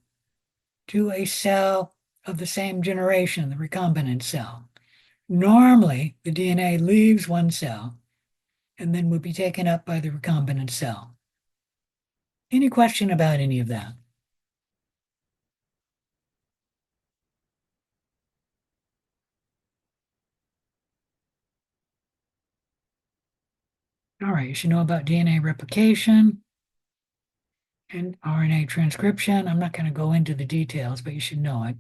to a cell of the same generation, the recombinant cell. Normally, the DNA leaves one cell and then would be taken up by the recombinant cell. Any question about any of that? All right, you should know about DNA replication and RNA transcription. I'm not going to go into the details, but you should know it.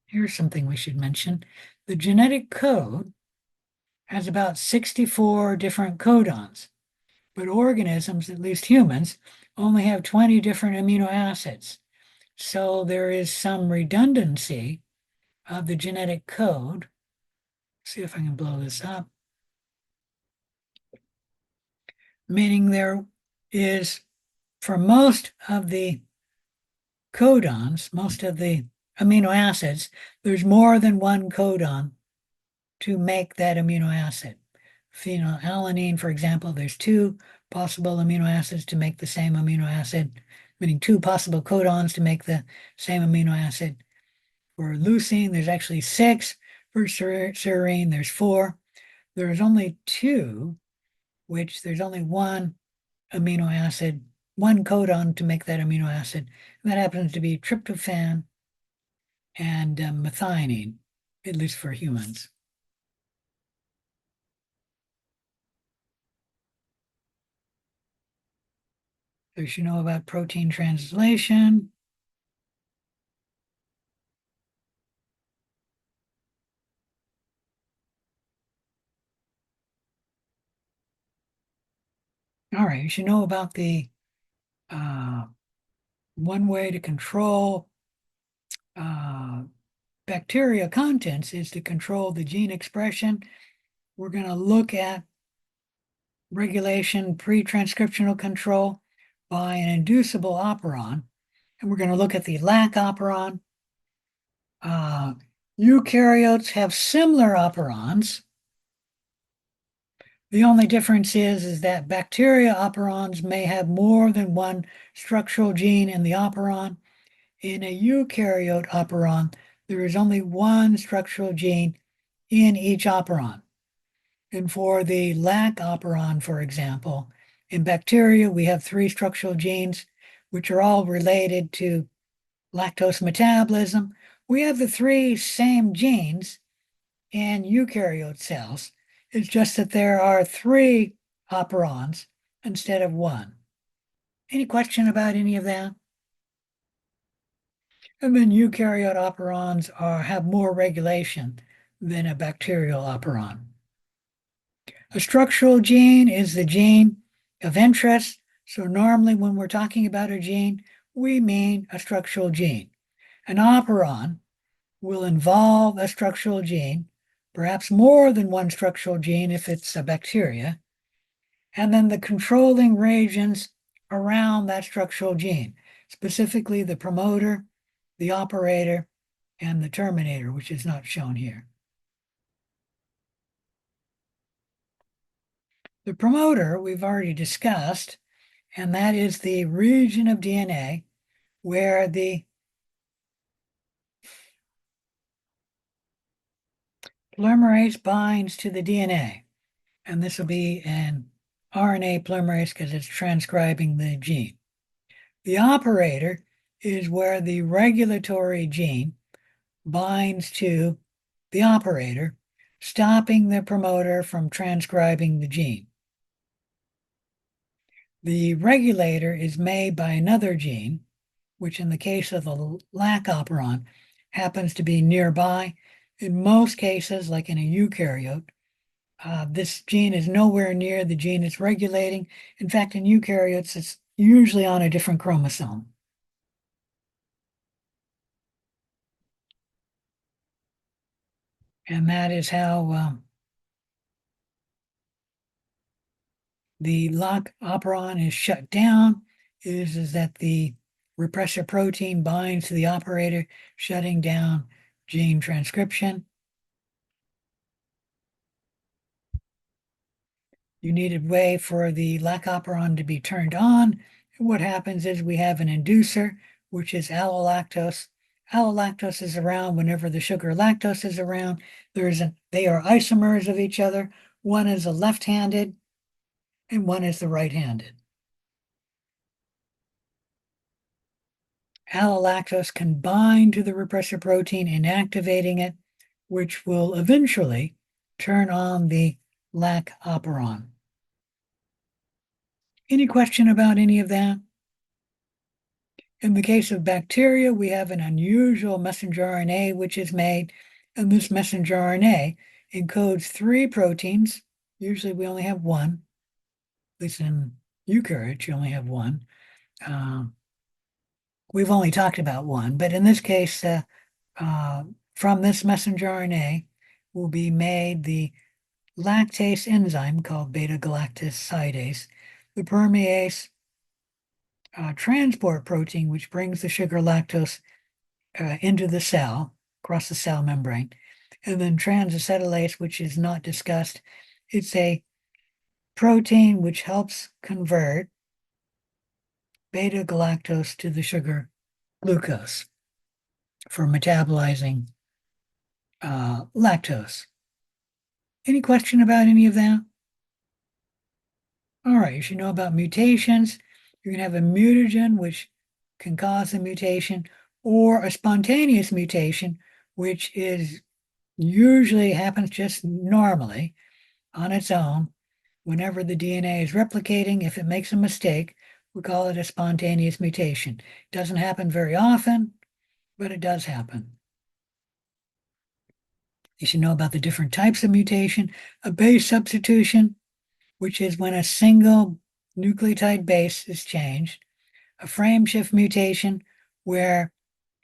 Here's something we should mention. The genetic code has about 64 different codons, but organisms, at least humans, only have 20 different amino acids. So there is some redundancy of the genetic code. See if I can blow this up. Meaning there is, for most of the codons, most of the amino acids, there's more than one codon to make that amino acid. Phenylalanine, for example, there's 2 possible amino acids to make the same amino acid, meaning 2 possible codons to make the same amino acid. For leucine, there's actually 6. For serine, there's 4. There's only 2, which there's only 1 amino acid, 1 codon to make that amino acid. And that happens to be tryptophan and methionine, at least for humans. So you should know about protein translation. All right, you should know about the one way to control bacteria contents is to control the gene expression. We're going to look at regulation pre-transcriptional control by an inducible operon, and we're going to look at the lac operon. Eukaryotes have similar operons. The only difference is that bacteria operons may have more than one structural gene in the operon. In a eukaryote operon, there is only one structural gene in each operon. And for the lac operon, for example, in bacteria, we have 3 structural genes, which are all related to lactose metabolism. We have the 3 same genes in eukaryote cells. It's just that there are 3 operons instead of 1. Any question about any of that? And then eukaryote operons have more regulation than a bacterial operon. A structural gene is the gene of interest. So normally when we're talking about a gene, we mean a structural gene. An operon will involve a structural gene, perhaps more than one structural gene if it's a bacteria, and then the controlling regions around that structural gene, specifically the promoter, the operator, and the terminator, which is not shown here. The promoter we've already discussed, and that is the region of DNA where the polymerase binds to the DNA. And this will be an RNA polymerase because it's transcribing the gene. The operator is where the regulatory gene binds to the operator, stopping the promoter from transcribing the gene. The regulator is made by another gene, which in the case of the lac operon happens to be nearby. In most cases, like in a eukaryote, this gene is nowhere near the gene it's regulating. In fact, in eukaryotes, it's usually on a different chromosome. And that is how the lock operon is shut down, is that the repressor protein binds to the operator, shutting down gene transcription. You need a way for the lac operon to be turned on. And what happens is we have an inducer, which is allolactose. Allolactose is around whenever the sugar lactose is around. They are isomers of each other. One is a left-handed and one is the right-handed. Allolactose can bind to the repressor protein, inactivating it, which will eventually turn on the lac operon. Any question about any of that? In the case of bacteria, we have an unusual messenger RNA which is made, and this messenger RNA encodes three proteins. Usually we only have one. At least in eukaryotes, you only have one. We've only talked about one, but in this case, from this messenger RNA will be made the lactase enzyme called beta-galactosidase, the permease transport protein, which brings the sugar lactose into the cell, across the cell membrane, and then transacetylase, which is not discussed. It's a protein which helps convert beta-galactose to the sugar glucose for metabolizing lactose. Any question about any of that? All right, you should know about mutations. You can have a mutagen, which can cause a mutation, or a spontaneous mutation, which is usually happens just normally on its own. Whenever the DNA is replicating, if it makes a mistake, we call it a spontaneous mutation. It doesn't happen very often, but it does happen. You should know about the different types of mutation. A base substitution, which is when a single nucleotide base is changed. A frame shift mutation, where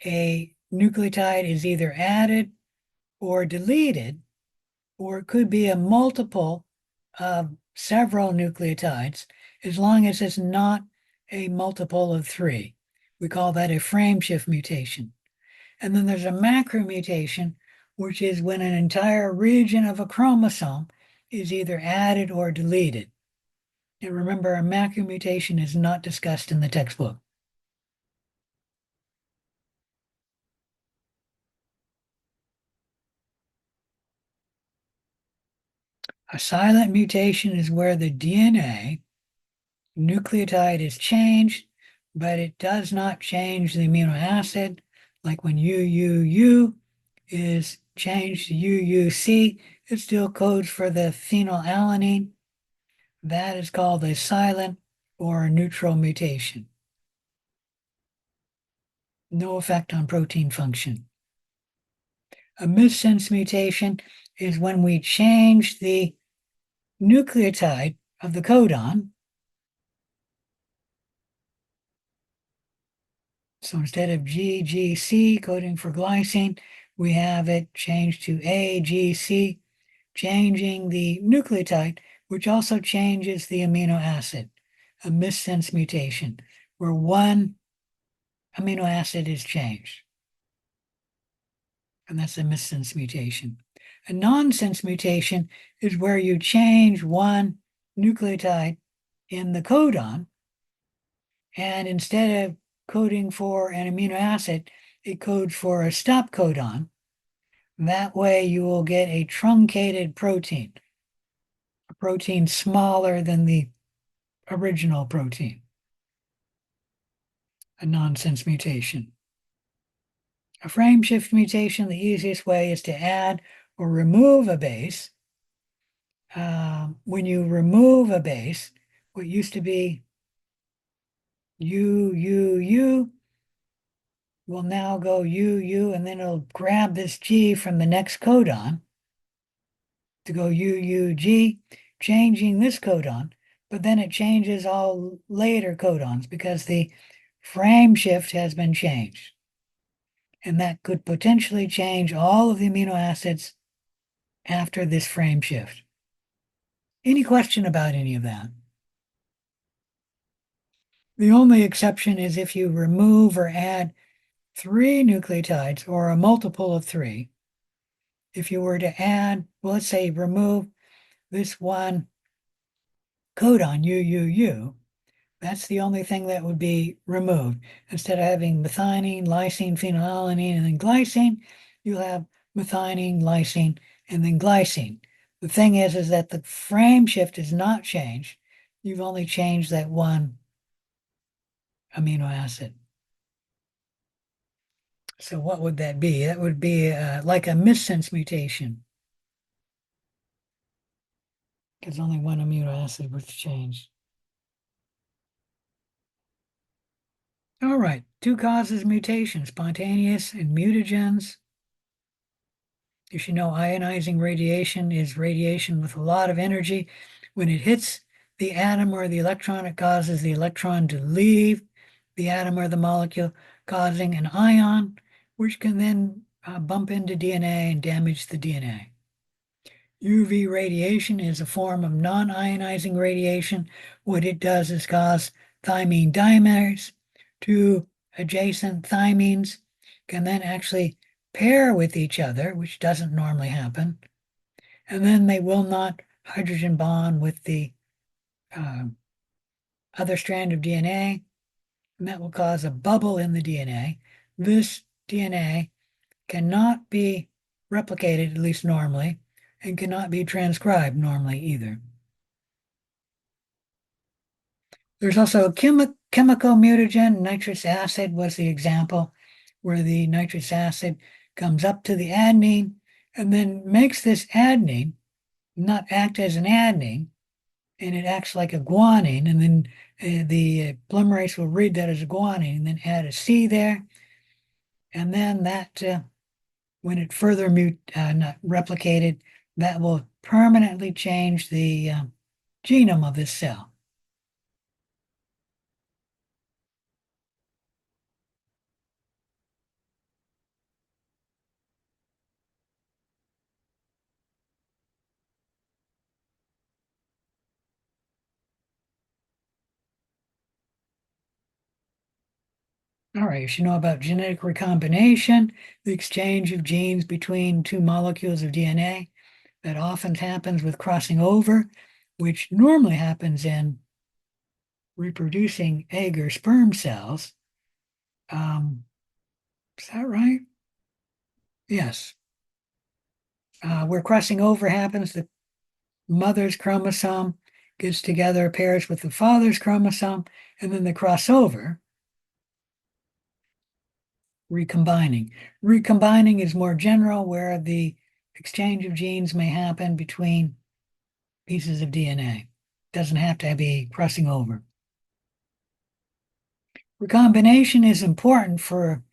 a nucleotide is either added or deleted, or it could be a multiple of several nucleotides, as long as it's not a multiple of three. We call that a frame shift mutation. And then there's a macro mutation, which is when an entire region of a chromosome is either added or deleted. And remember, a macro mutation is not discussed in the textbook. A silent mutation is where the DNA nucleotide is changed, but it does not change the amino acid, like when UUU is changed to UUC, it still codes for the phenylalanine. That is called a silent or a neutral mutation. No effect on protein function. A missense mutation is when we change the nucleotide of the codon. So instead of GGC coding for glycine, we have it changed to AGC, changing the nucleotide, which also changes the amino acid. A missense mutation, where one amino acid is changed. And that's a missense mutation. A nonsense mutation is where you change one nucleotide in the codon, and instead of coding for an amino acid, it codes for a stop codon. That way you will get a truncated protein, a protein smaller than the original protein, a nonsense mutation. A frame shift mutation, the easiest way is to add or remove a base. When you remove a base, what used to be U will now go U, and then it'll grab this G from the next codon to go UUG, changing this codon, but then it changes all later codons because the frame shift has been changed. And that could potentially change all of the amino acids after this frame shift. Any question about any of that? The only exception is if you remove or add 3 nucleotides or a multiple of 3. If you were to add, well, let's say remove this one codon, UUU, that's the only thing that would be removed. Instead of having methionine, lysine, phenylalanine, and then glycine, you'll have methionine, lysine, and then glycine. The thing is that the frame shift is not changed. You've only changed that one amino acid. So what would that be? That would be like a missense mutation, because only one amino acid was changed. All right, 2 causes mutation, spontaneous and mutagens. You should know ionizing radiation is radiation with a lot of energy. When it hits the atom or the electron, it causes the electron to leave the atom or the molecule, causing an ion, which can then bump into DNA and damage the DNA. UV radiation is a form of non-ionizing radiation. What it does is cause thymine dimers to adjacent thymines, can then actually pair with each other, which doesn't normally happen. And then they will not hydrogen bond with the other strand of DNA, and that will cause a bubble in the DNA. This DNA cannot be replicated, at least normally, and cannot be transcribed normally either. There's also a chemical mutagen. Nitrous acid was the example where the nitrous acid comes up to the adenine and then makes this adenine not act as an adenine, and it acts like a guanine, and then the polymerase will read that as a guanine and then add a C there, and then that when it further not replicated, that will permanently change the genome of this cell. All right, you should know about genetic recombination, the exchange of genes between 2 molecules of DNA. That often happens with crossing over, which normally happens in reproducing egg or sperm cells. Is that right? Yes. Where crossing over happens, the mother's chromosome gets together, pairs with the father's chromosome, and then they cross over. Recombining. Recombining is more general, where the exchange of genes may happen between pieces of DNA. Doesn't have to be crossing over. Recombination is important for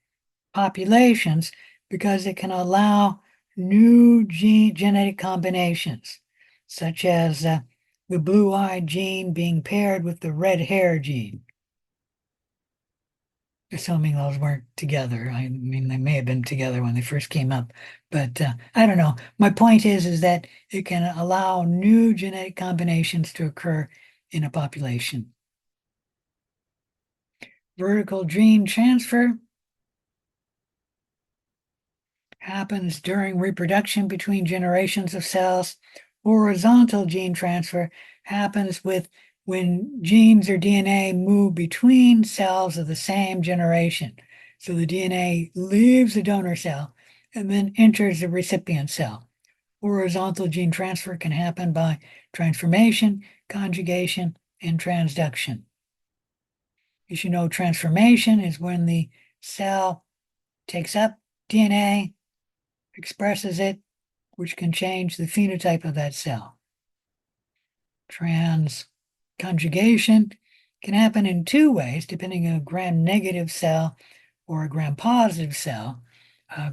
populations because it can allow new genetic combinations, such as the blue-eyed gene being paired with the red hair gene. Assuming those weren't together. I mean, they may have been together when they first came up, but I don't know. My point is that it can allow new genetic combinations to occur in a population. Vertical gene transfer happens during reproduction between generations of cells Horizontal gene transfer happens when genes or DNA move between cells of the same generation. So the DNA leaves the donor cell and then enters the recipient cell. Horizontal gene transfer can happen by transformation, conjugation, and transduction. You should know transformation is when the cell takes up DNA, expresses it, which can change the phenotype of that cell. Conjugation can happen in two ways, depending on a gram-negative cell or a gram-positive cell.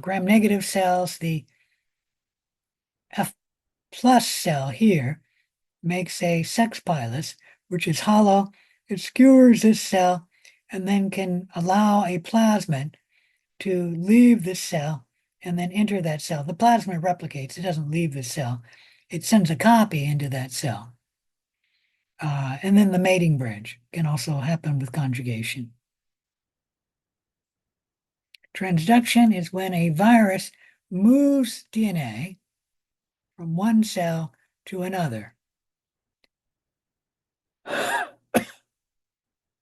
Gram-negative cells, the F plus cell here, makes a sex pilus, which is hollow. It skewers this cell and then can allow a plasmid to leave this cell and then enter that cell. The plasmid replicates, it doesn't leave the cell. It sends a copy into that cell. And then the mating bridge can also happen with conjugation. Transduction is when a virus moves DNA from one cell to another.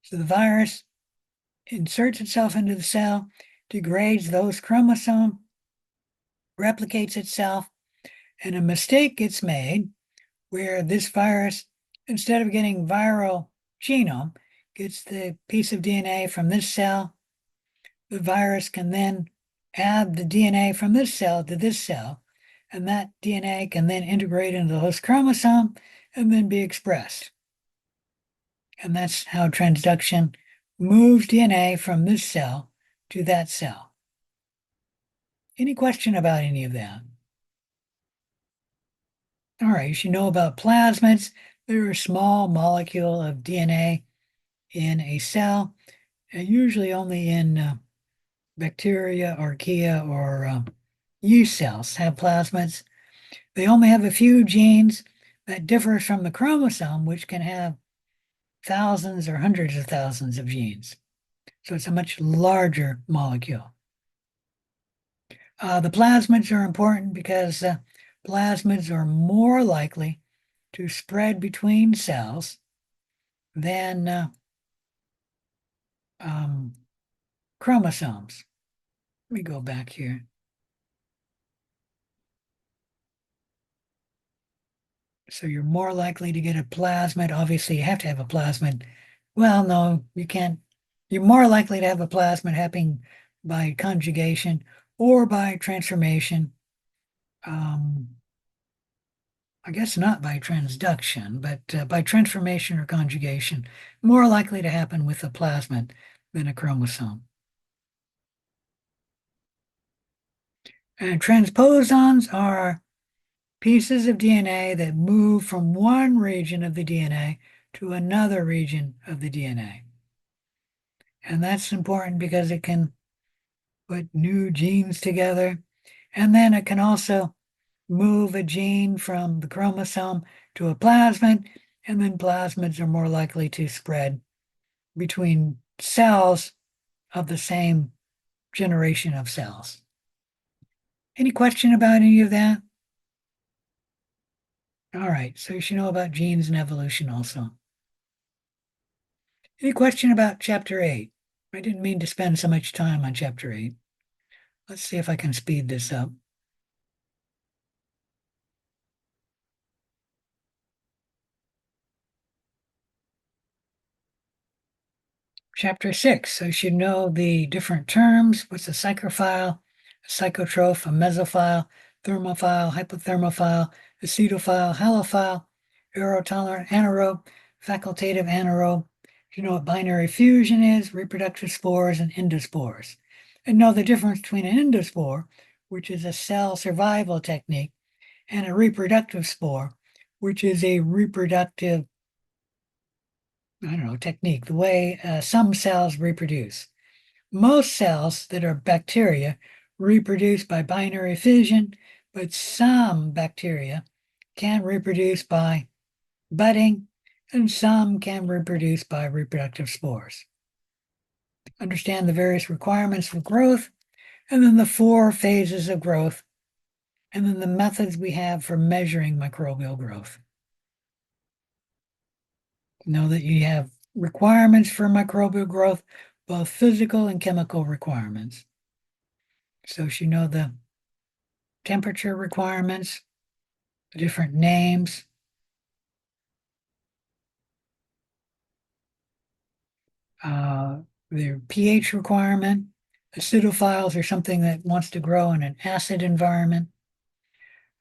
So the virus inserts itself into the cell, degrades those chromosomes, replicates itself, and a mistake gets made where this virus, instead of getting viral genome, gets the piece of DNA from this cell. The virus can then add the DNA from this cell to this cell, and that DNA can then integrate into the host chromosome and then be expressed. And that's how transduction moves DNA from this cell to that cell. Any question about any of that? All right, you should know about plasmids. They're a small molecule of DNA in a cell, usually only in bacteria, archaea, or yeast cells have plasmids. They only have a few genes that differ from the chromosome, which can have thousands or hundreds of thousands of genes. So it's a much larger molecule. The plasmids are important because plasmids are more likely to spread between cells than chromosomes. Let me go back here. So you're more likely to get a plasmid. Obviously, you have to have a plasmid. Well, no, you can't. You're more likely to have a plasmid happening by conjugation or by transformation. I guess not by transduction, but by transformation or conjugation, more likely to happen with a plasmid than a chromosome. And transposons are pieces of DNA that move from one region of the DNA to another region of the DNA. And that's important because it can put new genes together. And then it can also move a gene from the chromosome to a plasmid, and then plasmids are more likely to spread between cells of the same generation of cells. Any question about any of that? All right, so you should know about genes and evolution also. Any question about chapter 8? I didn't mean to spend so much time on chapter 8. Let's see if I can speed this up. Chapter 6, so you should know the different terms. What's a psychrophile, a psychotroph, a mesophile, thermophile, hypothermophile, acetophile, halophile, aerotolerant anaerobe, facultative anaerobe. You know what binary fusion is, reproductive spores, and endospores. And know the difference between an endospore, which is a cell survival technique, and a reproductive spore, which is a reproductive technique, the way some cells reproduce. Most cells that are bacteria reproduce by binary fission, but some bacteria can reproduce by budding, and some can reproduce by reproductive spores. Understand the various requirements for growth, and then the 4 phases of growth, and then the methods we have for measuring microbial growth. Know that you have requirements for microbial growth, both physical and chemical requirements. So you know the temperature requirements, the different names, their pH requirement. Acidophiles are something that wants to grow in an acid environment.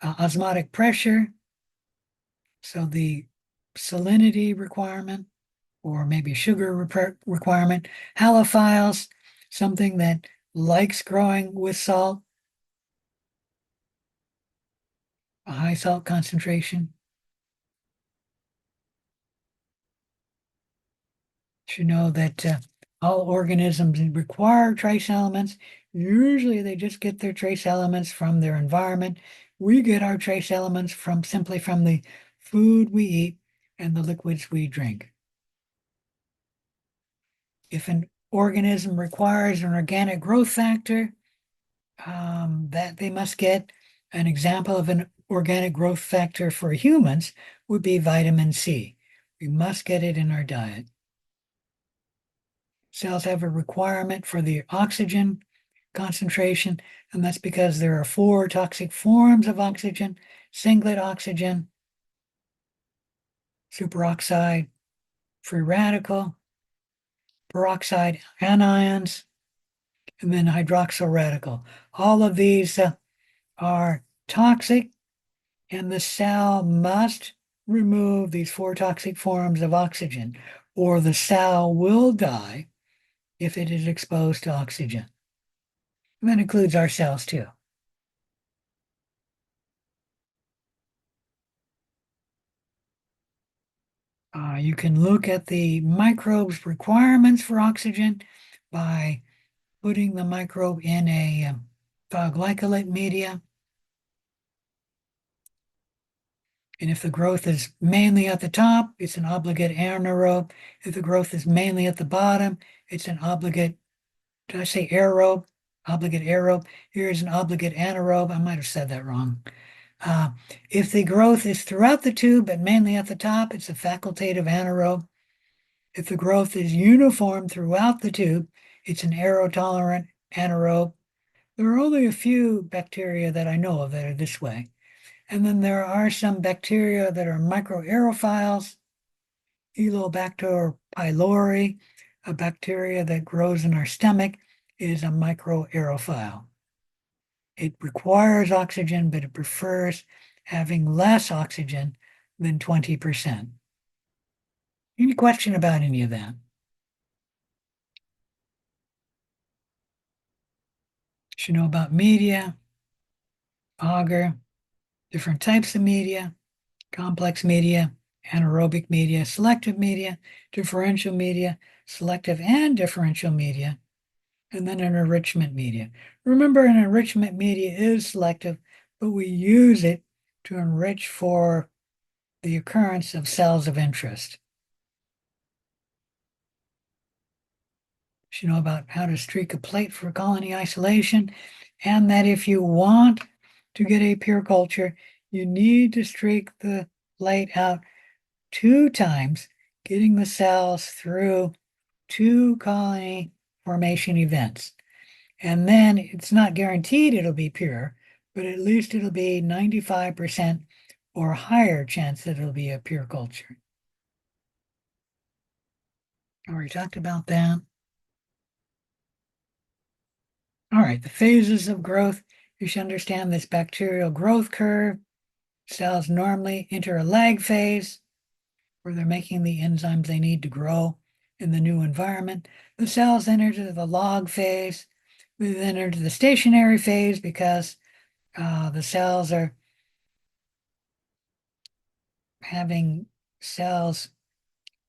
Osmotic pressure, so the salinity requirement, or maybe sugar requirement. Halophiles, something that likes growing with salt, a high salt concentration. You know that all organisms require trace elements. Usually they just get their trace elements from their environment. We get our trace elements from simply from the food we eat and the liquids we drink. If an organism requires an organic growth factor, that they must get. An example of an organic growth factor for humans would be vitamin C. We must get it in our diet. Cells have a requirement for the oxygen concentration, and that's because there are 4 toxic forms of oxygen: singlet oxygen, superoxide, free radical, peroxide anions, and then hydroxyl radical. All of these are toxic, and the cell must remove these 4 toxic forms of oxygen, or the cell will die if it is exposed to oxygen. And that includes our cells too. You can look at the microbe's requirements for oxygen by putting the microbe in a thioglycolate media. And if the growth is mainly at the top, it's an obligate anaerobe. If the growth is mainly at the bottom, it's an obligate, did I say aerobe? Obligate aerobe. Here is an obligate anaerobe. I might have said that wrong. If the growth is throughout the tube, but mainly at the top, it's a facultative anaerobe. If the growth is uniform throughout the tube, it's an aerotolerant anaerobe. There are only a few bacteria that I know of that are this way. And then there are some bacteria that are microaerophiles. Elobacter pylori, a bacteria that grows in our stomach, is a microaerophile. It requires oxygen, but it prefers having less oxygen than 20%. Any question about any of that? Should know about media, agar, different types of media, complex media, anaerobic media, selective media, differential media, selective and differential media, and then an enrichment media. Remember, an enrichment media is selective, but we use it to enrich for the occurrence of cells of interest. You know about how to streak a plate for colony isolation, and that if you want to get a pure culture, you need to streak the plate out 2 times, getting the cells through 2 colony formation events. And then it's not guaranteed it'll be pure, but at least it'll be 95% or higher chance that it'll be a pure culture. Already talked about that. All right, the phases of growth. You should understand this bacterial growth curve. Cells normally enter a lag phase where they're making the enzymes they need to grow in the new environment. The cells enter the log phase. We then enter the stationary phase because the cells are having cells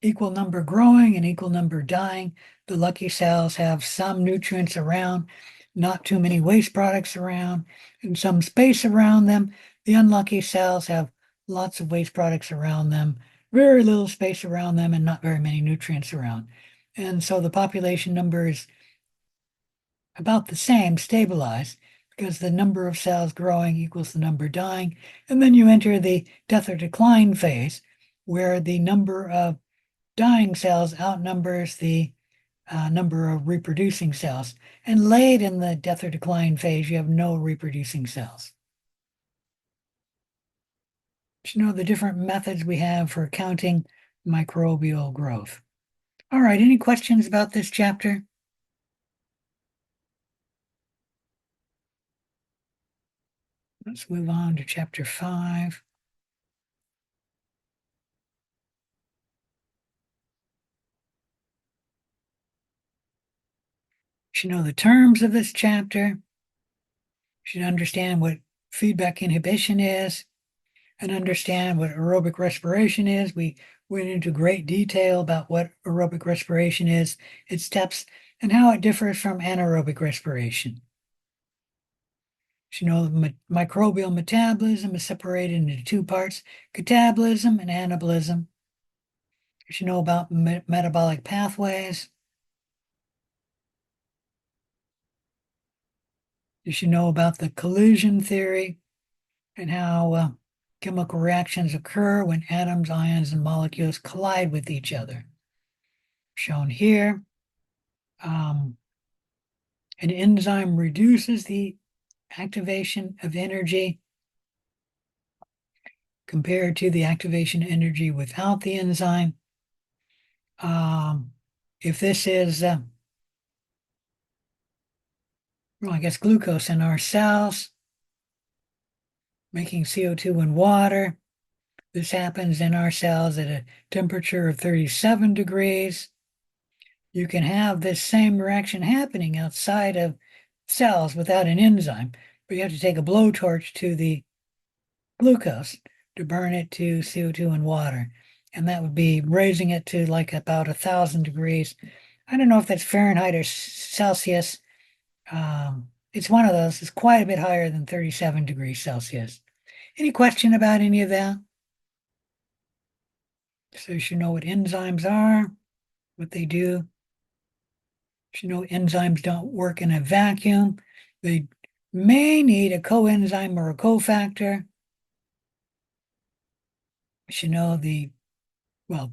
equal number growing and equal number dying. The lucky cells have some nutrients around, not too many waste products around, and some space around them. The unlucky cells have lots of waste products around them, very little space around them, and not very many nutrients around. And so the population number is about the same, stabilized. because the number of cells growing equals the number dying. And then you enter the death or decline phase, where the number of dying cells outnumbers the number of reproducing cells. And late in the death or decline phase, you have no reproducing cells. You know the different methods we have for counting microbial growth. All right, any questions about this chapter? Let's move on to chapter 5. You should know the terms of this chapter. You should understand what feedback inhibition is and understand what aerobic respiration is. We went into great detail about what aerobic respiration is, its steps, and how it differs from anaerobic respiration. You know, microbial metabolism is separated into two parts, catabolism and anabolism. You should know about metabolic pathways. You should know about the collision theory and how chemical reactions occur when atoms, ions, and molecules collide with each other. Shown here, an enzyme reduces the activation of energy compared to the activation energy without the enzyme. If this is, well, I guess glucose in our cells, making CO2 and water, this happens in our cells at a temperature of 37 degrees. You can have this same reaction happening outside of cells without an enzyme, but you have to take a blowtorch to the glucose to burn it to CO2 and water. And that would be raising it to like about 1,000 degrees. I don't know if that's Fahrenheit or Celsius. It's one of those. It's quite a bit higher than 37 degrees Celsius. Any question about any of that? So you should know what enzymes are, what they do. You should know enzymes don't work in a vacuum. They may need a coenzyme or a cofactor. You should know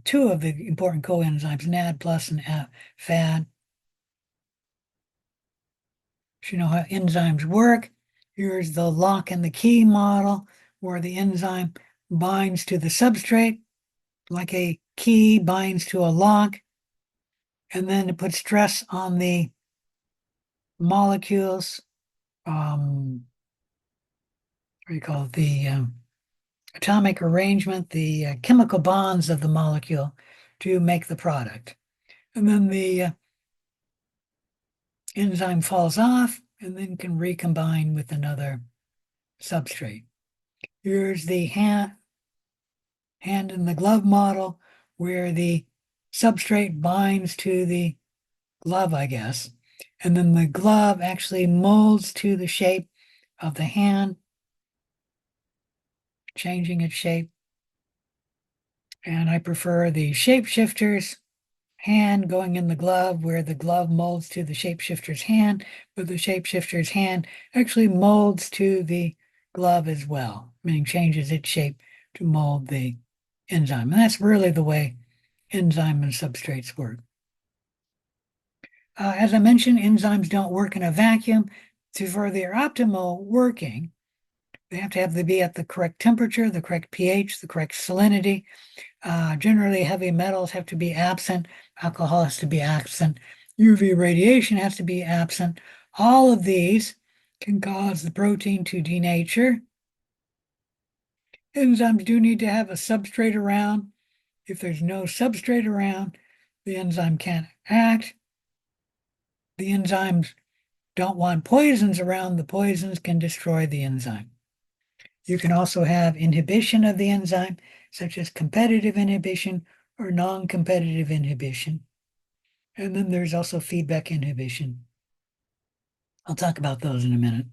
two of the important coenzymes, NAD plus and FAD. You should know how enzymes work. Here's the lock and the key model, where the enzyme binds to the substrate, like a key binds to a lock, and then it puts stress on the molecules, what do you call it, the atomic arrangement, the chemical bonds of the molecule to make the product. And then the enzyme falls off and then can recombine with another substrate. Here's the hand in the glove model, where the substrate binds to the glove, I guess, and then the glove actually molds to the shape of the hand, changing its shape. And I prefer the shapeshifter's hand going in the glove, where the glove molds to the shapeshifter's hand, but the shapeshifter's hand actually molds to the glove as well, meaning changes its shape to mold the enzyme. And that's really the way enzyme and substrates work. As I mentioned, enzymes don't work in a vacuum. For their optimal working, they have to be at the correct temperature, the correct pH, the correct salinity. Generally, heavy metals have to be absent. Alcohol has to be absent. UV radiation has to be absent. All of these can cause the protein to denature. Enzymes do need to have a substrate around. If there's no substrate around, the enzyme can't act. The enzymes don't want poisons around. The poisons can destroy the enzyme. You can also have inhibition of the enzyme, such as competitive inhibition or non-competitive inhibition. And then there's also feedback inhibition. I'll talk about those in a minute.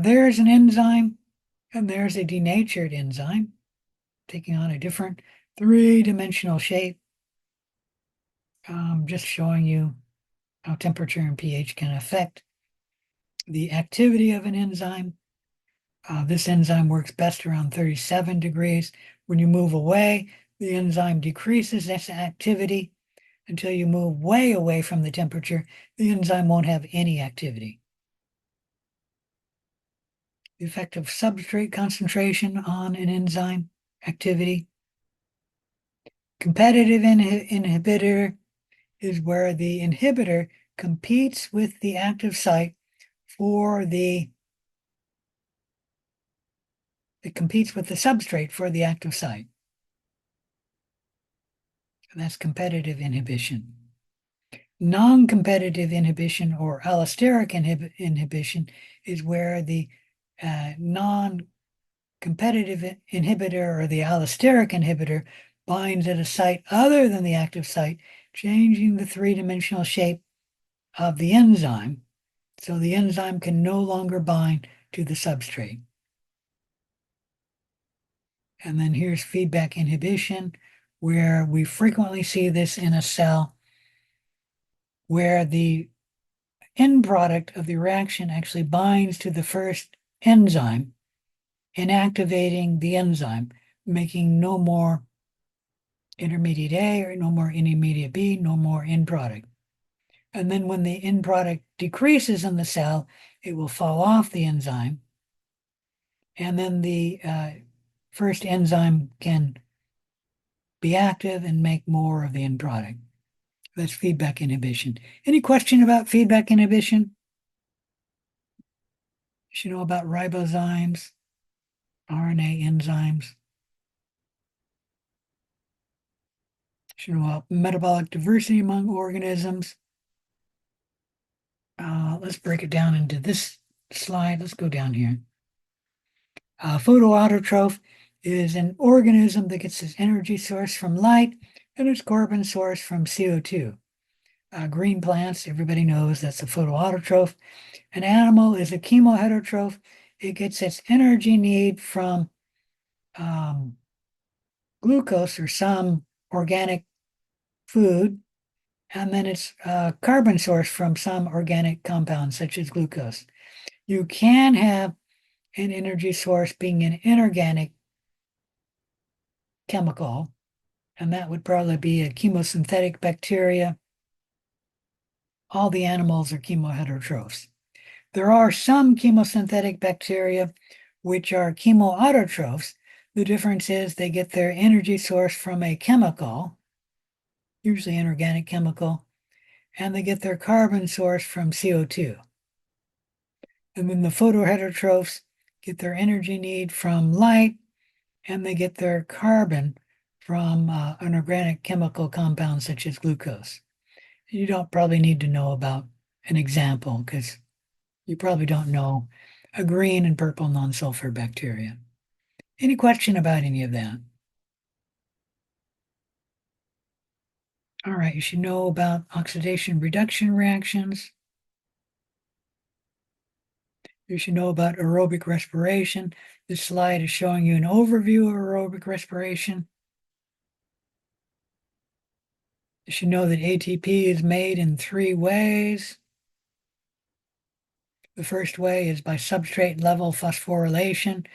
There's an enzyme, and there's a denatured enzyme, taking on a different three-dimensional shape. Just showing you how temperature and pH can affect the activity of an enzyme. This enzyme works best around 37 degrees. When you move away, the enzyme decreases its activity until you move way away from the temperature. The enzyme won't have any activity. The effect of substrate concentration on an enzyme activity. Competitive inhibitor is where the inhibitor competes with the active site for the it competes with the substrate for the active site. And that's competitive inhibition. Non-competitive inhibition or allosteric inhibition is where the non-competitive inhibitor or the allosteric inhibitor binds at a site other than the active site, changing the three-dimensional shape of the enzyme, so the enzyme can no longer bind to the substrate. And then here's feedback inhibition, where we frequently see this in a cell where the end product of the reaction actually binds to the first enzyme, inactivating the enzyme, making no more intermediate A or no more intermediate B, no more end product. And then when the end product decreases in the cell, it will fall off the enzyme. And then the first enzyme can be active and make more of the end product. That's feedback inhibition. Any question about feedback inhibition? You should know about ribozymes, RNA enzymes. You should know about metabolic diversity among organisms. Let's break it down into this slide. Let's go down here. Photoautotroph is an organism that gets its energy source from light and its carbon source from CO2. Green plants, everybody knows that's a photoautotroph. An animal is a chemoheterotroph. It gets its energy need from glucose or some organic food, and then its carbon source from some organic compound such as glucose. You can have an energy source being an inorganic chemical, and that would probably be a chemosynthetic bacteria. All the animals are chemoheterotrophs. There are some chemosynthetic bacteria which are chemoautotrophs. The difference is they get their energy source from a chemical, usually an organic chemical, and they get their carbon source from CO2. And then the photoheterotrophs get their energy need from light, and they get their carbon from an organic chemical compound such as glucose. You don't probably need to know about an example because you probably don't know a green and purple non-sulfur bacteria. Any question about any of that? All right, you should know about oxidation reduction reactions. You should know about aerobic respiration. This slide is showing you an overview of aerobic respiration. You should know that ATP is made in three ways. The first way is by substrate level phosphorylation,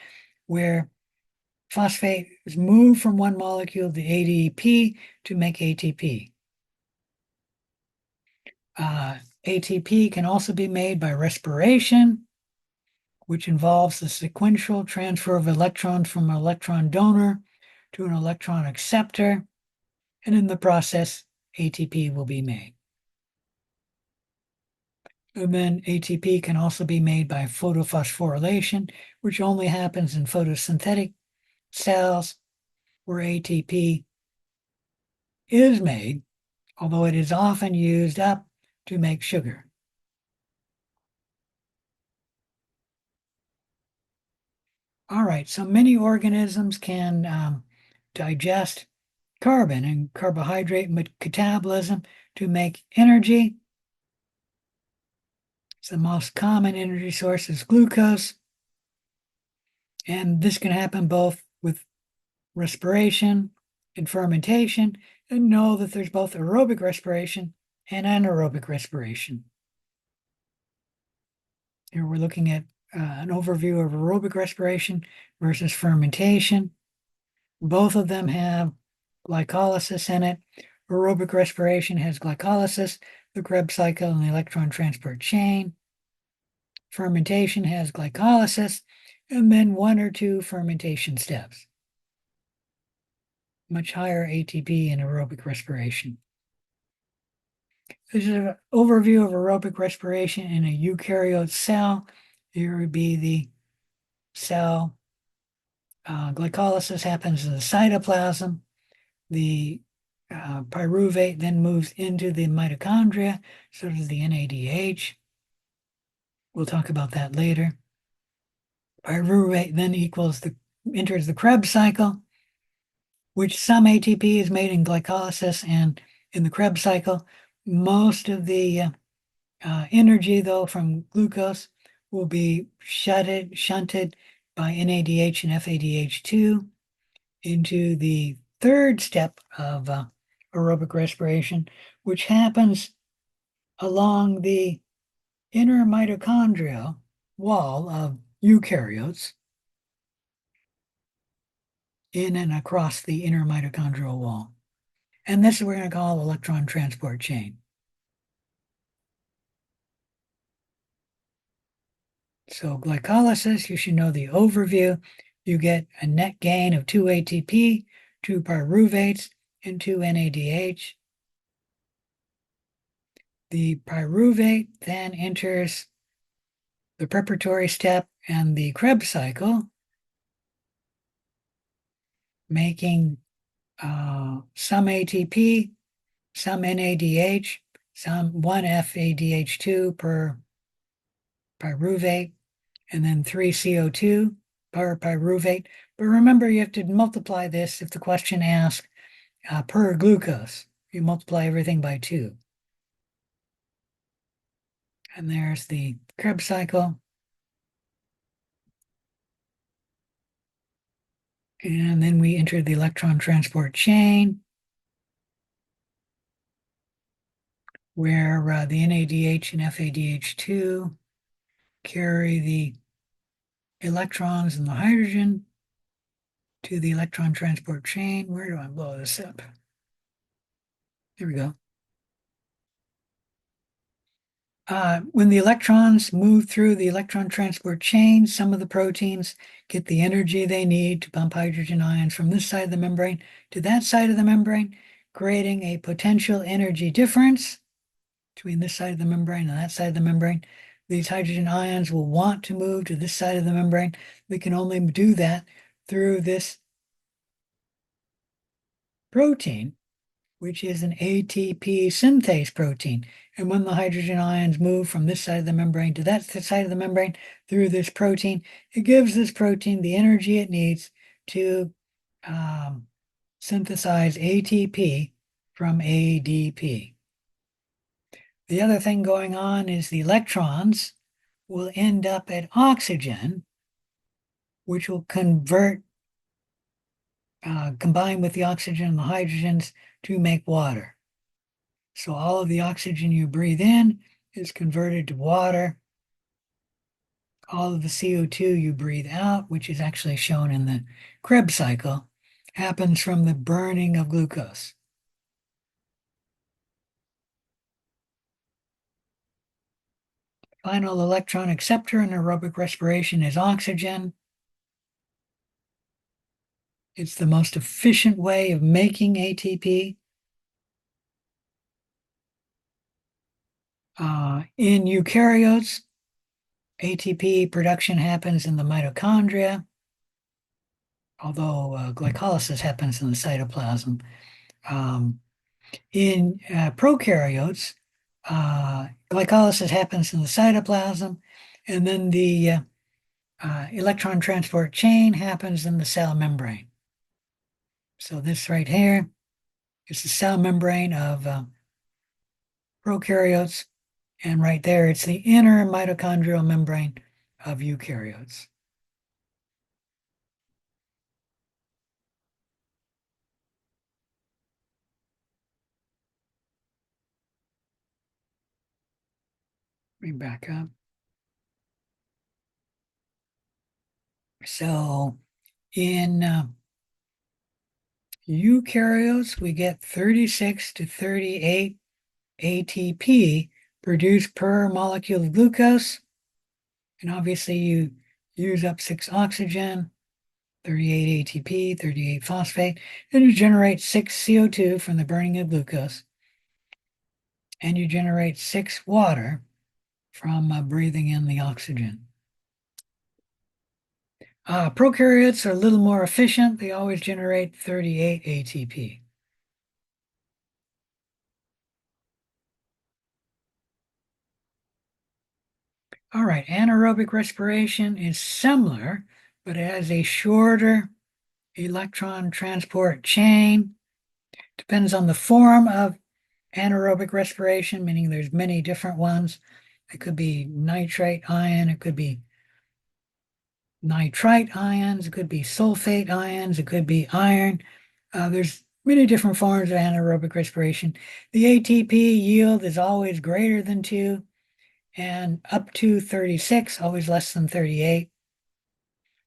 where phosphate is moved from one molecule, the ADP, to make ATP. ATP can also be made by respiration, which involves the sequential transfer of electrons from an electron donor to an electron acceptor, and in the process, ATP will be made. And then ATP can also be made by photophosphorylation, which only happens in photosynthetic cells where ATP is made, although it is often used up to make sugar. All right, so many organisms can digest carbon and carbohydrate metabolism to make energy. So the most common energy source is glucose. And this can happen both with respiration and fermentation, and know that there's both aerobic respiration and anaerobic respiration. Here we're looking at an overview of aerobic respiration versus fermentation. Both of them have glycolysis in it. Aerobic respiration has glycolysis, the Krebs cycle, and the electron transport chain. Fermentation has glycolysis, and then one or two fermentation steps. Much higher ATP in aerobic respiration. This is an overview of aerobic respiration in a eukaryote cell. Here would be the cell. Glycolysis happens in the cytoplasm. The pyruvate then moves into the mitochondria, so does the NADH. We'll talk about that later. Pyruvate then enters the Krebs cycle, which some ATP is made in glycolysis and in the Krebs cycle. Most of the energy, though, from glucose will be shunted by NADH and FADH2 into the third step of aerobic respiration, which happens along the inner mitochondrial wall of eukaryotes, in and across the inner mitochondrial wall. And this we're going to call electron transport chain. So glycolysis, you should know the overview. You get a net gain of 2 ATP, 2 pyruvates, and 2 NADH. The pyruvate then enters the preparatory step and the Krebs cycle, making some ATP, some NADH, some 1 FADH2 per pyruvate, and then 3 CO2 per pyruvate. But remember, you have to multiply this if the question asks per glucose. You multiply everything by 2. And there's the Krebs cycle. And then we enter the electron transport chain, where the NADH and FADH2 carry the electrons and the hydrogen to the electron transport chain. Where do I blow this up? There we go. When the electrons move through the electron transport chain, some of the proteins get the energy they need to pump hydrogen ions from this side of the membrane to that side of the membrane, creating a potential energy difference between this side of the membrane and that side of the membrane. These hydrogen ions will want to move to this side of the membrane. We can only do that through this protein, which is an ATP synthase protein. And when the hydrogen ions move from this side of the membrane to that side of the membrane through this protein, it gives this protein the energy it needs to synthesize ATP from ADP. The other thing going on is the electrons will end up at oxygen, which will combine with the oxygen and the hydrogens to make water. So all of the oxygen you breathe in is converted to water. All of the CO2 you breathe out, which is actually shown in the Krebs cycle, happens from the burning of glucose. Final electron acceptor in aerobic respiration is oxygen. It's the most efficient way of making ATP. In eukaryotes, ATP production happens in the mitochondria, although glycolysis happens in the cytoplasm. In prokaryotes, glycolysis happens in the cytoplasm, and then the electron transport chain happens in the cell membrane. So this right here is the cell membrane of prokaryotes, and right there it's the inner mitochondrial membrane of eukaryotes. Let me back up. So in eukaryotes, we get 36 to 38 ATP produced per molecule of glucose. And obviously you use up 6 oxygen, 38 ATP, 38 phosphate, and you generate 6 CO2 from the burning of glucose. And you generate 6 water from breathing in the oxygen. Prokaryotes are a little more efficient. They always generate 38 ATP. All right, anaerobic respiration is similar, but it has a shorter electron transport chain. Depends on the form of anaerobic respiration, meaning there's many different ones. It could be nitrate ion, it could be nitrite ions, it could be sulfate ions, it could be iron. There's many different forms of anaerobic respiration. The ATP yield is always greater than 2 and up to 36, always less than 38,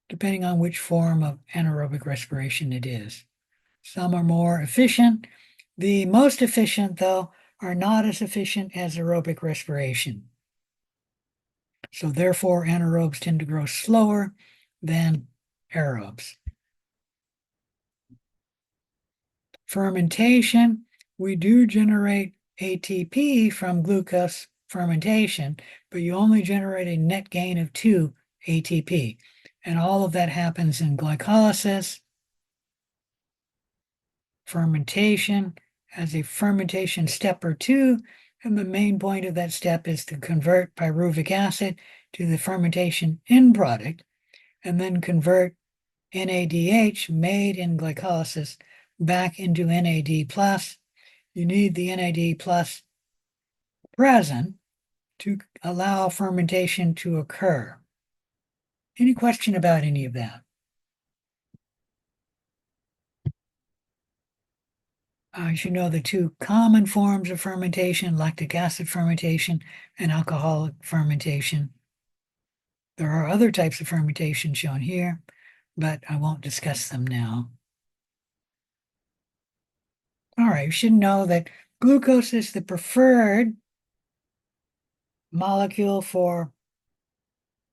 depending on which form of anaerobic respiration it is. Some are more efficient. The most efficient, though, are not as efficient as aerobic respiration. So therefore, anaerobes tend to grow slower than aerobes. Fermentation, we do generate ATP from glucose fermentation, but you only generate a net gain of 2 ATP. And all of that happens in glycolysis. Fermentation has a fermentation step or two, and the main point of that step is to convert pyruvic acid to the fermentation end product, and then convert NADH made in glycolysis back into NAD+. You need the NAD+ present to allow fermentation to occur. Any question about any of that? You should know the 2 common forms of fermentation, lactic acid fermentation and alcoholic fermentation. There are other types of fermentation shown here, but I won't discuss them now. All right, you should know that glucose is the preferred molecule for,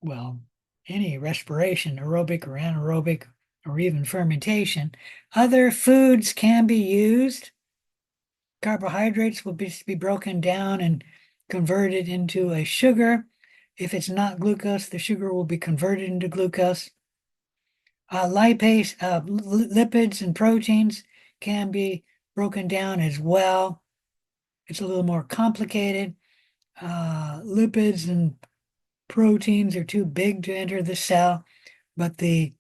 well, any respiration, aerobic or anaerobic, or even fermentation. Other foods can be used. Carbohydrates will be broken down and converted into a sugar. If it's not glucose, the sugar will be converted into glucose. Lipids and proteins can be broken down as well. It's a little more complicated. Lipids and proteins are too big to enter the cell, but the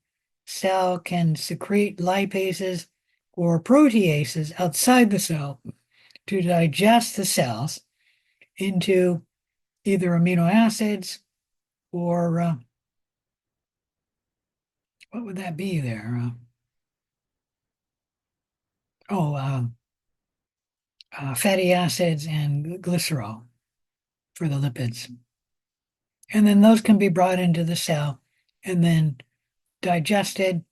cell can secrete lipases or proteases outside the cell to digest the cells into either amino acids or what would that be there? Fatty acids and glycerol for the lipids. And then those can be brought into the cell and then digested.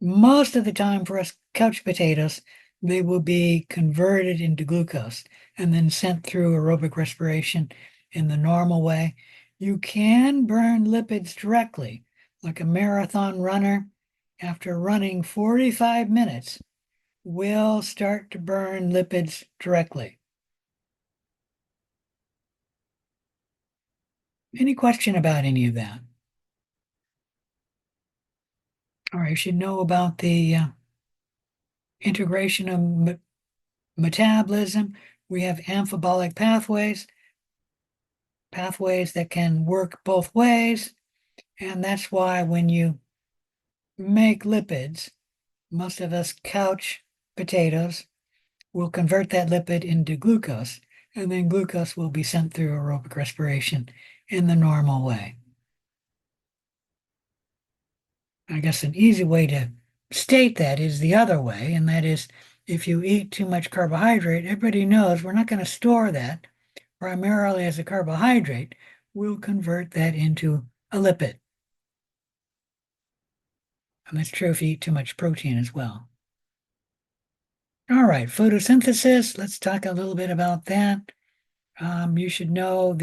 Most of the time for us couch potatoes, they will be converted into glucose and then sent through aerobic respiration in the normal way. You can burn lipids directly, like a marathon runner, after running 45 minutes, will start to burn lipids directly. Any question about any of that? All right, you should know about the integration of metabolism. We have amphibolic pathways that can work both ways. And that's why when you make lipids, most of us couch potatoes will convert that lipid into glucose, and then glucose will be sent through aerobic respiration in the normal way. I guess an easy way to state that is the other way, and that is if you eat too much carbohydrate, everybody knows we're not going to store that primarily as a carbohydrate. We'll convert that into a lipid. And that's true if you eat too much protein as well. All right, photosynthesis. Let's talk a little bit about that. You should know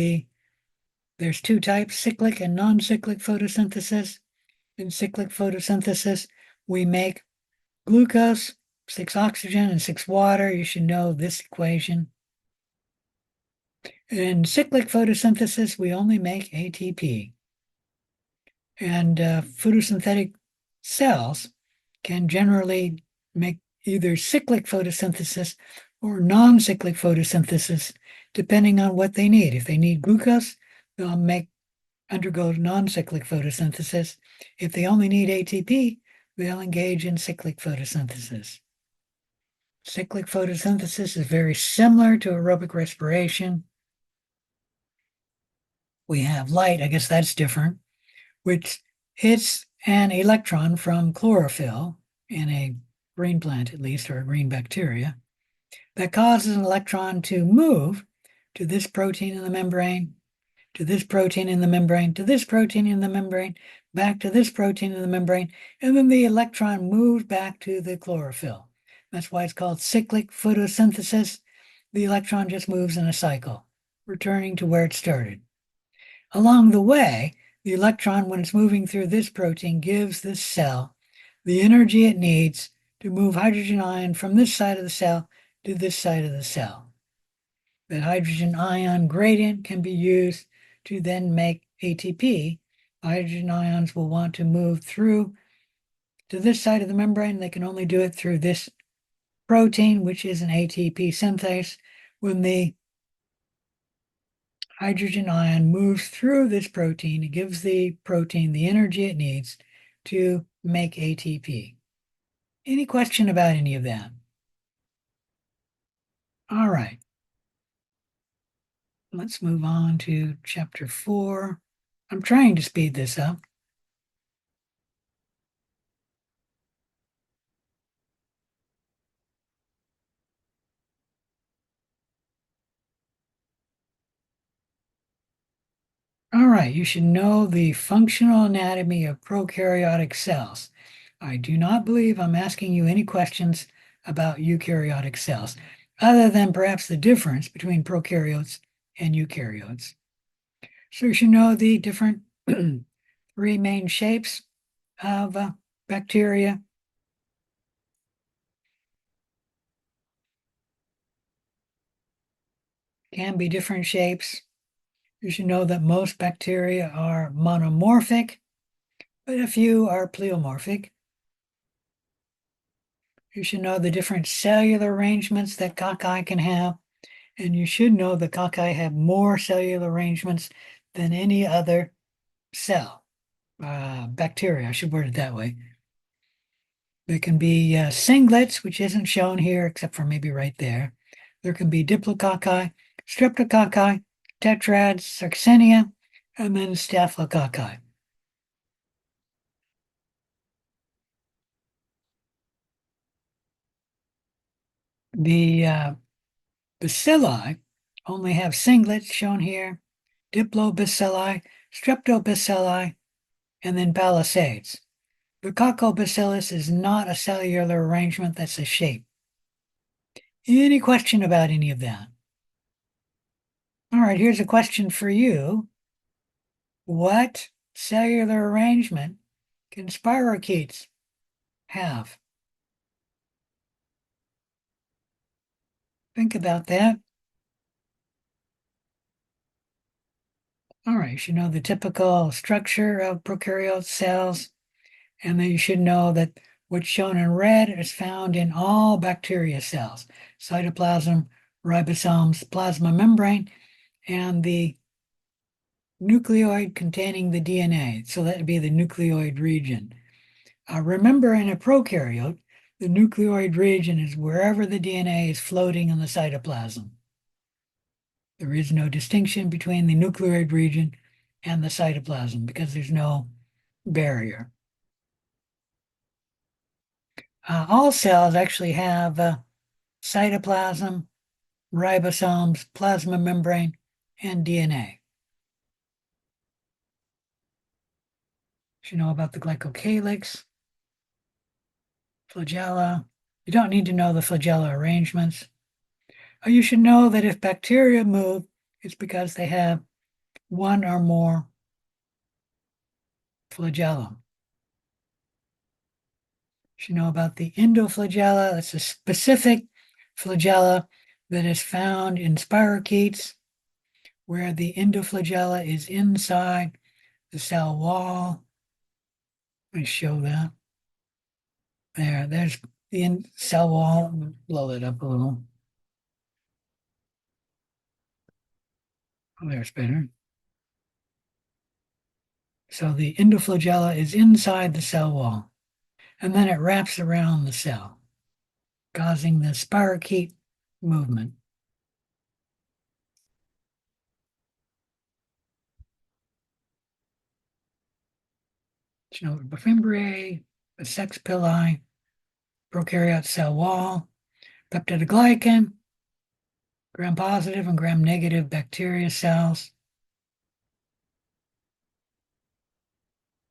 there's two types, cyclic and non-cyclic photosynthesis. In cyclic photosynthesis, we make glucose, 6 oxygen, and 6 water. You should know this equation. In cyclic photosynthesis, we only make ATP. And photosynthetic cells can generally make either cyclic photosynthesis or non-cyclic photosynthesis, depending on what they need. If they need glucose, they'll undergo non-cyclic photosynthesis. If they only need ATP, they'll engage in cyclic photosynthesis. Cyclic photosynthesis is very similar to aerobic respiration. We have light, I guess that's different, which hits an electron from chlorophyll in a green plant, at least, or a green bacteria, that causes an electron to move to this protein in the membrane, to this protein in the membrane, to this protein in the membrane, back to this protein in the membrane, and then the electron moves back to the chlorophyll. That's why it's called cyclic photosynthesis. The electron just moves in a cycle, returning to where it started. Along the way, the electron, when it's moving through this protein, gives this cell the energy it needs to move hydrogen ion from this side of the cell to this side of the cell. That hydrogen ion gradient can be used to then make ATP. Hydrogen ions will want to move through to this side of the membrane. They can only do it through this protein, which is an ATP synthase. When the hydrogen ion moves through this protein, it gives the protein the energy it needs to make ATP. Any question about any of that? All right. Let's move on to chapter 4. I'm trying to speed this up. All right, you should know the functional anatomy of prokaryotic cells. I do not believe I'm asking you any questions about eukaryotic cells, other than perhaps the difference between prokaryotes and eukaryotes. So you should know the different three main shapes of bacteria. Can be different shapes. You should know that most bacteria are monomorphic, but a few are pleomorphic. You should know the different cellular arrangements that cocci can have, and you should know that cocci have more cellular arrangements than any other cell. Bacteria, I should word it that way. There can be singlets, which isn't shown here except for maybe right there. There can be diplococci, streptococci, tetrads, Sarcenia, and then staphylococci. The bacilli only have singlets shown here, diplobacilli, streptobacilli, and then palisades. The coccobacillus is not a cellular arrangement, that's a shape. Any question about any of that? All right, here's a question for you. What cellular arrangement can spirochetes have? Think about that. All right, you should know the typical structure of prokaryote cells, and then you should know that what's shown in red is found in all bacteria cells, cytoplasm, ribosomes, plasma membrane, and the nucleoid containing the DNA. So that would be the nucleoid region. Remember, in a prokaryote, the nucleoid region is wherever the DNA is floating in the cytoplasm. There is no distinction between the nucleoid region and the cytoplasm because there's no barrier. All cells actually have cytoplasm, ribosomes, plasma membrane, and DNA. You know about the glycocalyx. flagella. You don't need to know the flagella arrangements. You should know that if bacteria move, it's because they have one or more flagella. You should know about the endoflagella. That's a specific flagella that is found in spirochetes, where the endoflagella is inside the cell wall. Let me show that. There's the cell wall. Blow it up a little. Oh, there's better. So the endoflagella is inside the cell wall, and then it wraps around the cell, causing the spirochete movement. You know, fimbriae, the sex pili, prokaryote cell wall, peptidoglycan, gram-positive and gram-negative bacteria cells.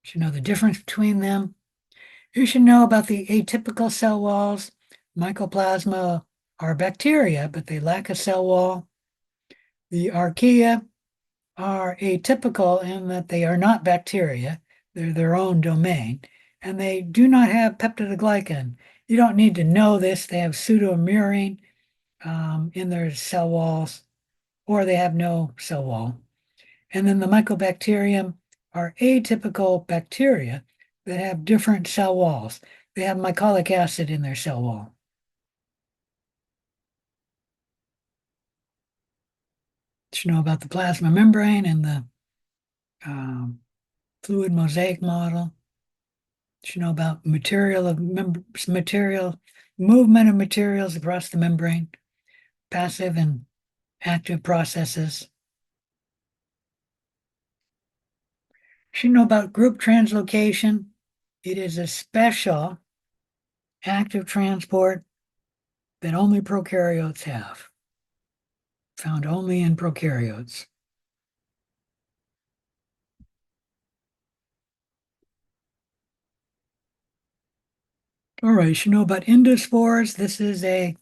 You should know the difference between them. You should know about the atypical cell walls. Mycoplasma are bacteria, but they lack a cell wall. The archaea are atypical in that they are not bacteria. They're their own domain, and they do not have peptidoglycan. You don't need to know this. They have pseudomurine in their cell walls, or they have no cell wall. And then the mycobacterium are atypical bacteria that have different cell walls. They have mycolic acid in their cell wall. You know about the plasma membrane and the um, fluid mosaic model. You know about material movement of materials across the membrane, passive and active processes. You know about group translocation. It is a special active transport that only prokaryotes have, found only in prokaryotes. All right, you know about endospores. This is a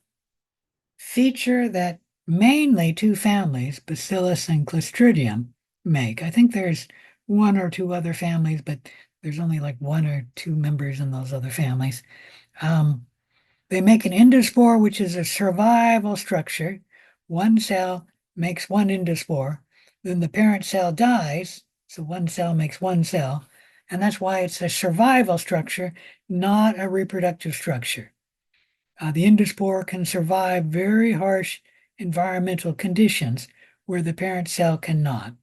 feature that mainly two families, Bacillus and Clostridium, make. I think there's one or two other families, but there's only like one or two members in those other families. Um, they make an endospore, which is a survival structure. One cell makes one endospore, then the parent cell dies, so one cell makes one cell, and that's why it's a survival structure, not a reproductive structure. The endospore can survive very harsh environmental conditions where the parent cell cannot.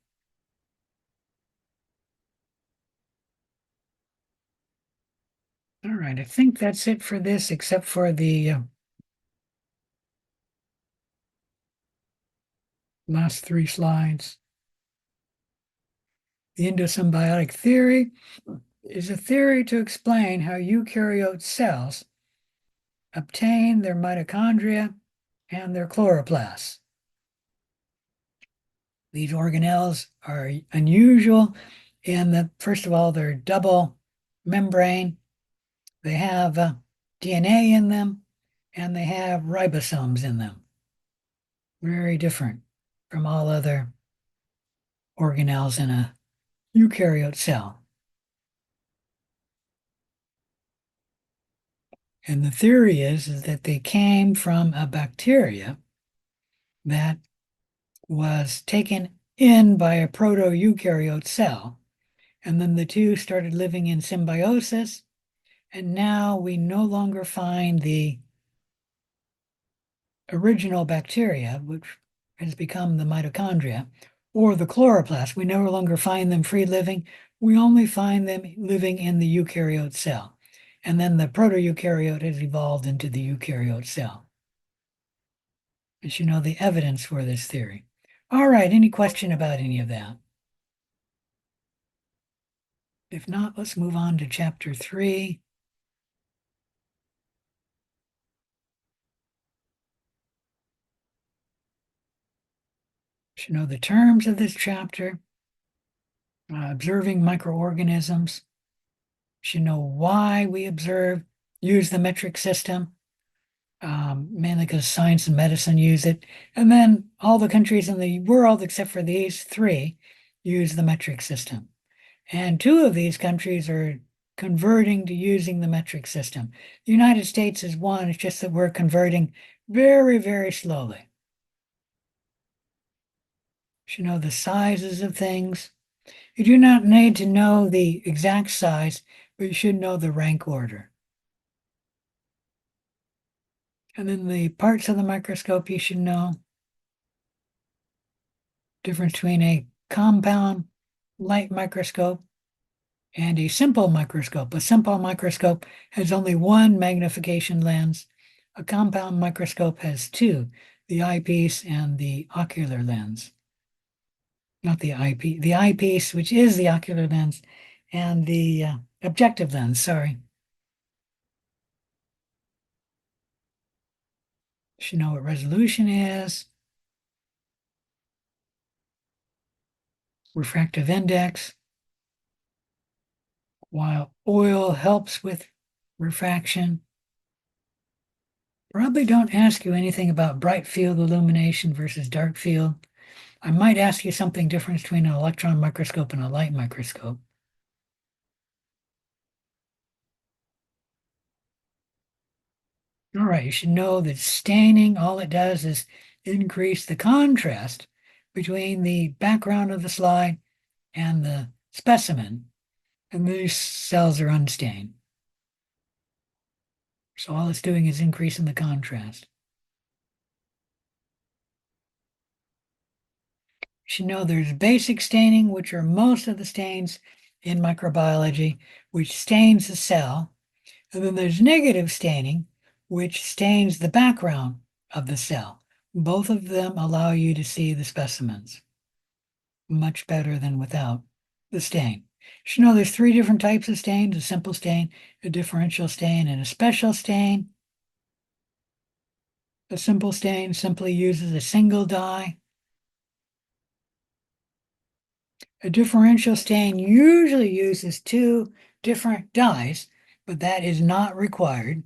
All right, I think that's it for this, except for the last three slides. The endosymbiotic theory is a theory to explain how eukaryote cells obtain their mitochondria and their chloroplasts. These organelles are unusual in that, first of all, they're double membrane. They have DNA in them, and they have ribosomes in them. Very different from all other organelles in a eukaryote cell. And the theory is that they came from a bacteria that was taken in by a proto-eukaryote cell. And then the two started living in symbiosis. And now we no longer find the original bacteria, which has become the mitochondria, or the chloroplast. We no longer find them free living. We only find them living in the eukaryote cell. And then the proto-eukaryote has evolved into the eukaryote cell. As you know, the evidence for this theory. All right, any question about any of that? If not, let's move on to chapter 3. You know the terms of this chapter, observing microorganisms. You know why we observe use the metric system, mainly because science and medicine use it. And then all the countries in the world, except for these three, use the metric system. And two of these countries are converting to using the metric system. The United States is one, it's just that we're converting very, very slowly. You should know the sizes of things. You do not need to know the exact size, but you should know the rank order. And then the parts of the microscope you should know. Difference between a compound light microscope and a simple microscope. A simple microscope has only one magnification lens. A compound microscope has two, the eyepiece and the ocular lens. Not the eyepiece, the eyepiece, which is the ocular lens, and the objective lens, sorry. Should know what resolution is, refractive index, while oil helps with refraction. Probably don't ask you anything about bright field illumination versus dark field. I might ask you something different between an electron microscope and a light microscope. All right, you should know that staining, all it does is increase the contrast between the background of the slide and the specimen, and these cells are unstained. So all it's doing is increasing the contrast. You should know there's basic staining, which are most of the stains in microbiology, which stains the cell. And then there's negative staining, which stains the background of the cell. Both of them allow you to see the specimens much better than without the stain. You should know there's three different types of stains: a simple stain, a differential stain, and a special stain. A simple stain simply uses a single dye. A differential stain usually uses two different dyes, but that is not required.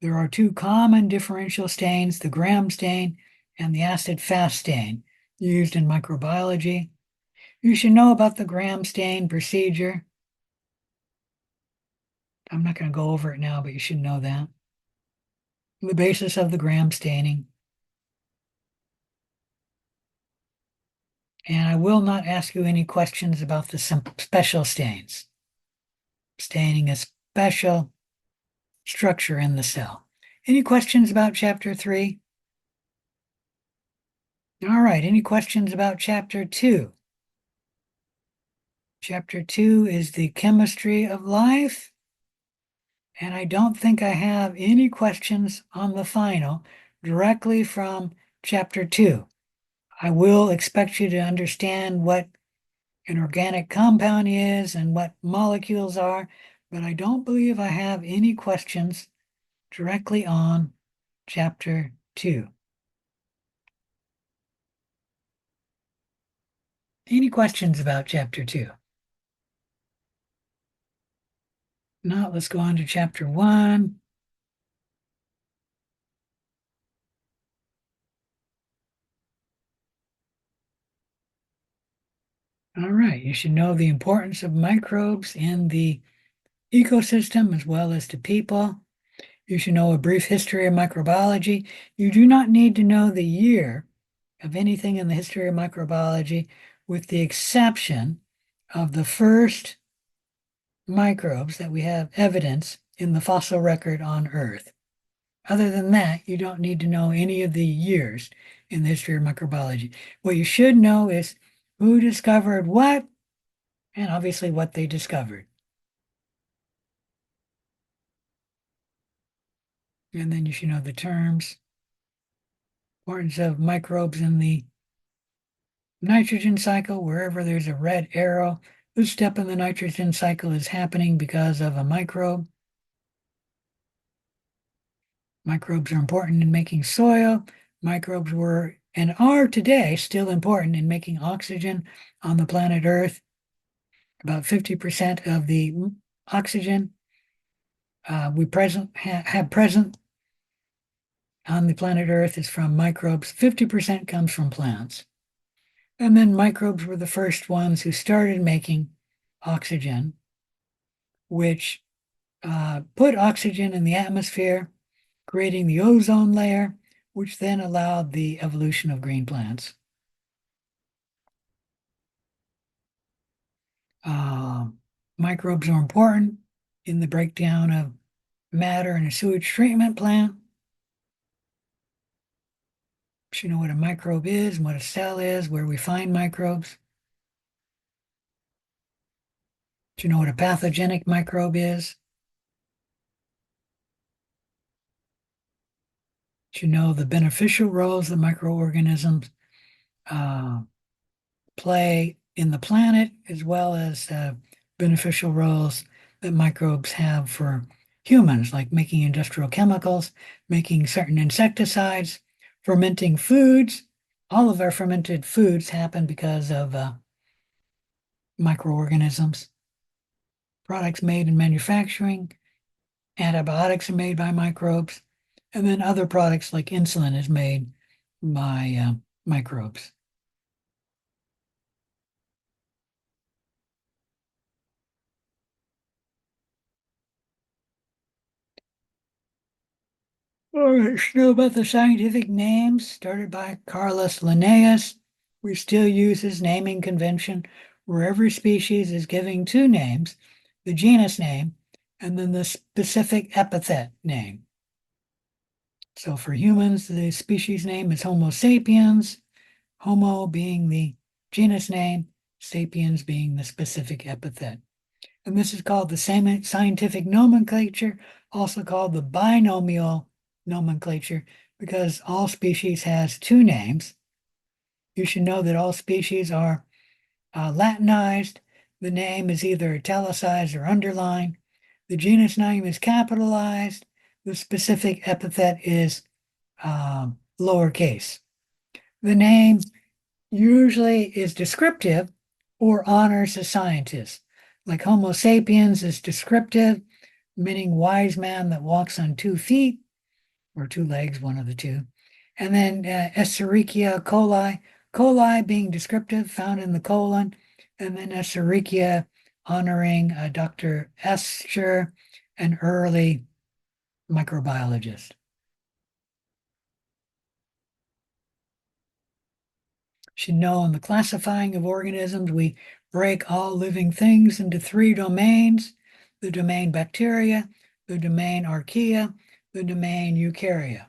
There are two common differential stains, the Gram stain and the acid-fast stain, used in microbiology. You should know about the Gram stain procedure. I'm not going to go over it now, but you should know that. The basis of the Gram staining. And I will not ask you any questions about the special stains. Staining a special structure in the cell. Any questions about chapter 3? All right, any questions about chapter 2? Chapter 2 is the chemistry of life. And I don't think I have any questions on the final directly from chapter 2. I will expect you to understand what an organic compound is and what molecules are, but I don't believe I have any questions directly on chapter 2. Any questions about chapter 2? No, let's go on to chapter 1. All right, you should know the importance of microbes in the ecosystem as well as to people. You should know a brief history of microbiology. You do not need to know the year of anything in the history of microbiology, with the exception of the first microbes that we have evidence in the fossil record on Earth. Other than that, you don't need to know any of the years in the history of microbiology. What you should know is who discovered what, and obviously what they discovered. And then you should know the terms, importance of microbes in the nitrogen cycle. Wherever there's a red arrow, this step in the nitrogen cycle is happening because of a microbe. Microbes are important in making soil. Microbes were and are today still important in making oxygen on the planet Earth. About 50% of the oxygen we have present on the planet Earth is from microbes. 50% comes from plants. And then microbes were the first ones who started making oxygen, which put oxygen in the atmosphere, creating the ozone layer, which then allowed the evolution of green plants. Uh, Microbes are important in the breakdown of matter in a sewage treatment plant. So you know what a microbe is, and what a cell is, where we find microbes. Do you know what a pathogenic microbe is? Do you know the beneficial roles that microorganisms uh, play in the planet, as well as beneficial roles that microbes have for humans, like making industrial chemicals, making certain insecticides, fermenting foods? All of our fermented foods happen because of microorganisms. Products made in manufacturing, antibiotics are made by microbes, and then other products like insulin is made by microbes. All right, so know about the scientific names started by Carlos Linnaeus. We still use his naming convention where every species is giving two names, the genus name and then the specific epithet name. So for humans, the species name is Homo sapiens, Homo being the genus name, sapiens being the specific epithet. And this is called the scientific nomenclature, also called the binomial nomenclature, because all species has two names. You should know that all species are Latinized. The name is either italicized or underlined. The genus name is capitalized. The specific epithet is lowercase. The name usually is descriptive or honors a scientist. Like Homo sapiens is descriptive, meaning wise man that walks on 2 feet or 2 legs, one of the two. And then Escherichia coli, coli being descriptive, found in the colon, and then Escherichia honoring Dr. Escher, an early microbiologist. Should know in the classifying of organisms, we break all living things into three domains: the domain bacteria, the domain archaea, the domain eukarya.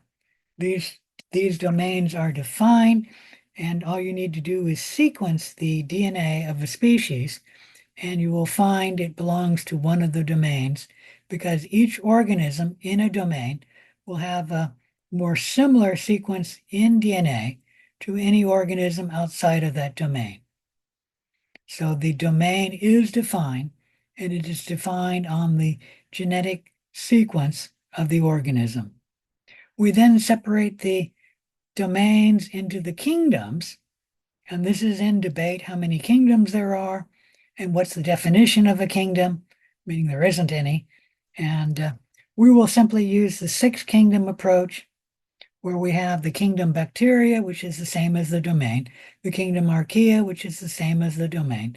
These, these domains are defined, and all you need to do is sequence the DNA of a species, and you will find it belongs to one of the domains because each organism in a domain will have a more similar sequence in DNA to any organism outside of that domain. So the domain is defined, and it is defined on the genetic sequence of the organism. We then separate the domains into the kingdoms, and this is in debate how many kingdoms there are and what's the definition of a kingdom, meaning there isn't any. And we will simply use the six kingdom approach, where we have the kingdom bacteria, which is the same as the domain, the kingdom archaea, which is the same as the domain,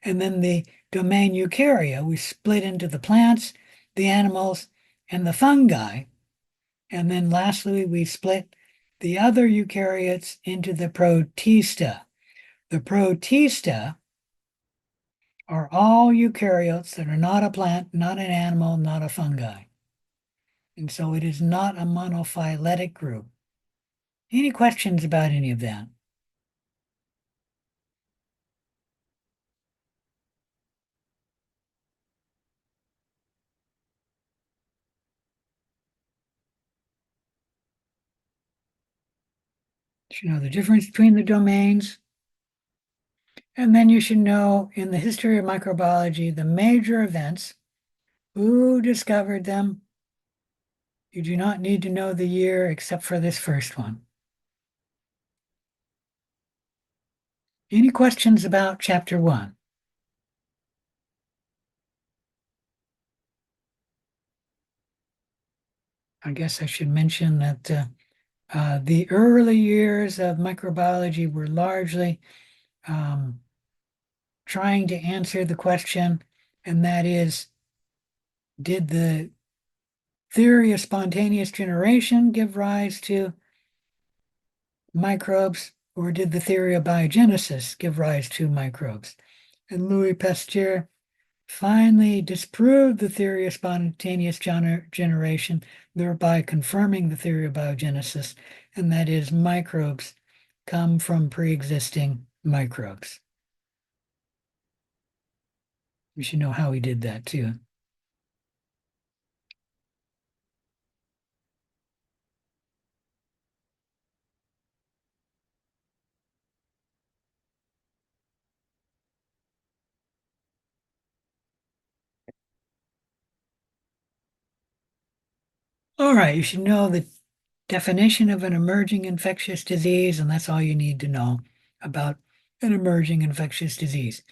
and then the domain eukarya, we split into the plants, the animals, and the fungi. And then lastly, we split the other eukaryotes into the protista. The protista are all eukaryotes that are not a plant, not an animal, not a fungi. And so it is not a monophyletic group. Any questions about any of that? You should know the difference between the domains. And then you should know in the history of microbiology, the major events, who discovered them. You do not need to know the year except for this first one. Any questions about chapter 1? I guess I should mention that the early years of microbiology were largely um, trying to answer the question, and that is, did the theory of spontaneous generation give rise to microbes, or did the theory of biogenesis give rise to microbes? And Louis Pasteur finally disproved the theory of spontaneous generation, thereby confirming the theory of biogenesis, and that is microbes come from pre-existing microbes. You should know how he did that too. All right, you should know the definition of an emerging infectious disease, and that's all you need to know about an emerging infectious disease.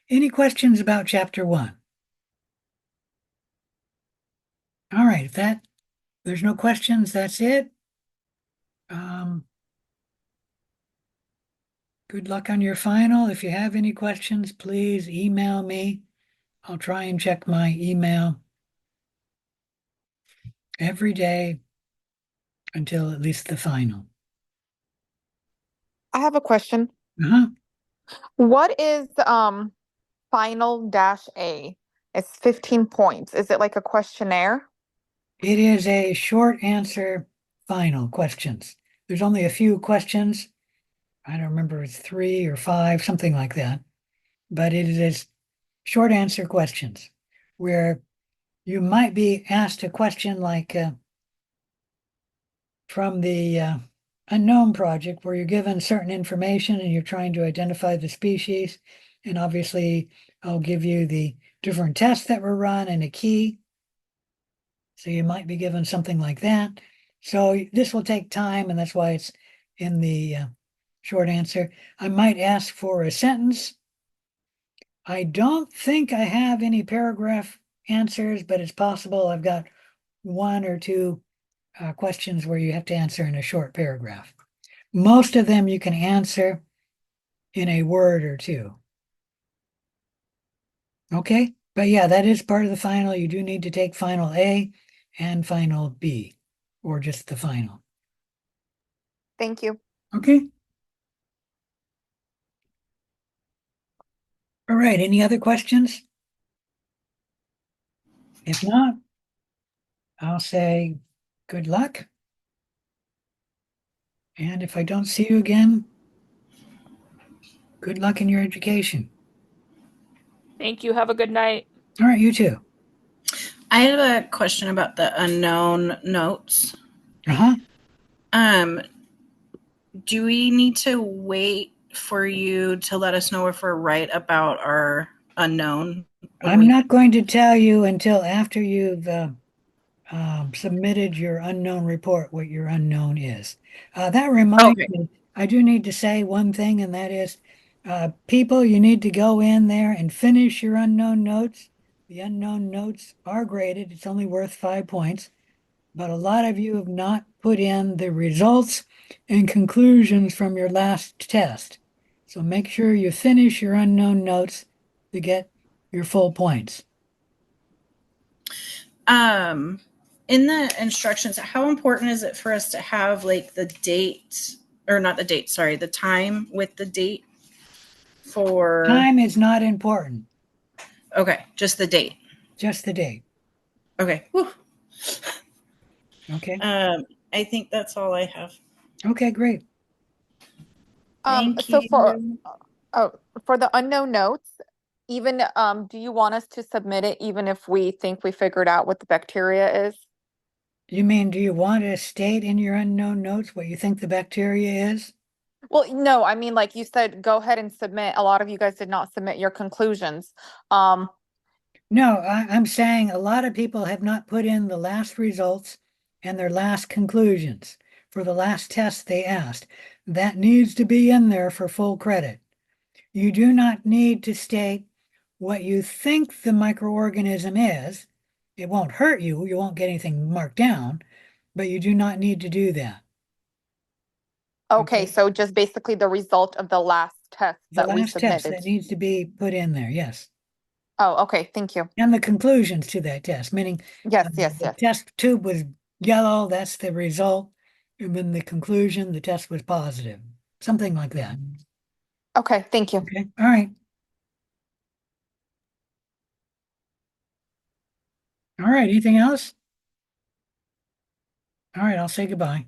Any questions about chapter 1? All right, if there's no questions, that's it. Um, Good luck on your final. If you have any questions, please email me. I'll try and check my email every day until at least the final. I have a question. Uh-huh. What is final dash A? It's 15 points. Is it like a questionnaire? It is a short answer final questions. There's only a few questions. I don't remember, it's 3 or 5, something like that. But it is short answer questions where you might be asked a question like from the unknown project where you're given certain information and you're trying to identify the species. And obviously, I'll give you the different tests that were run and a key. So you might be given something like that. So this will take time, and that's why it's in the short answer. I might ask for a sentence. I don't think I have any paragraph answers, but it's possible I've got 1 or 2 questions where you have to answer in a short paragraph. Most of them you can answer in a word or 2. Okay, but yeah, that is part of the final. You do need to take final A and final B, or just the final. Thank you. Okay. All right, any other questions? If not, I'll say good luck. And if I don't see you again, good luck in your education. Thank you. Have a good night. All right, you too. I have a question about the unknown notes. Uh-huh. Um, do we need to wait for you to let us know if we're right about our unknown? I'm not going to tell you until after you've submitted your unknown report what your unknown is. That reminds Okay. me, I do need to say one thing, and that is, people, you need to go in there and finish your unknown notes. The unknown notes are graded. It's only worth 5 points, but a lot of you have not put in the results and conclusions from your last test. So make sure you finish your unknown notes to get your full points. In the instructions, how important is it for us to have like the date, or not the date, sorry, the time with the date for Time is not important, Okay, just the date. just the date. Okay. Whew. Okay. I think that's all I have. Okay, great. Thank So you. for the unknown notes, even do you want us to submit it even if we think we figured out what the bacteria is? You mean, do you want to state in your unknown notes what you think the bacteria is? Well, no, I mean, like you said, go ahead and submit. A lot of you guys did not submit your conclusions. Um, No, I'm saying a lot of people have not put in the last results and their last conclusions for the last test they asked. That needs to be in there for full credit. You do not need to state what you think the microorganism is. It won't hurt you. You won't get anything marked down, but you do not need to do that. Okay, Okay. so just basically the result of the last test The that we last test submitted. that needs to be put in there, yes. Oh, okay, thank you. And the conclusions to that test, meaning Yes, yes, the yes. test tube was yellow, that's the result. And then the conclusion, the test was positive, something like that. Okay, thank you. Okay, all right. All right, anything else? All right, I'll say goodbye.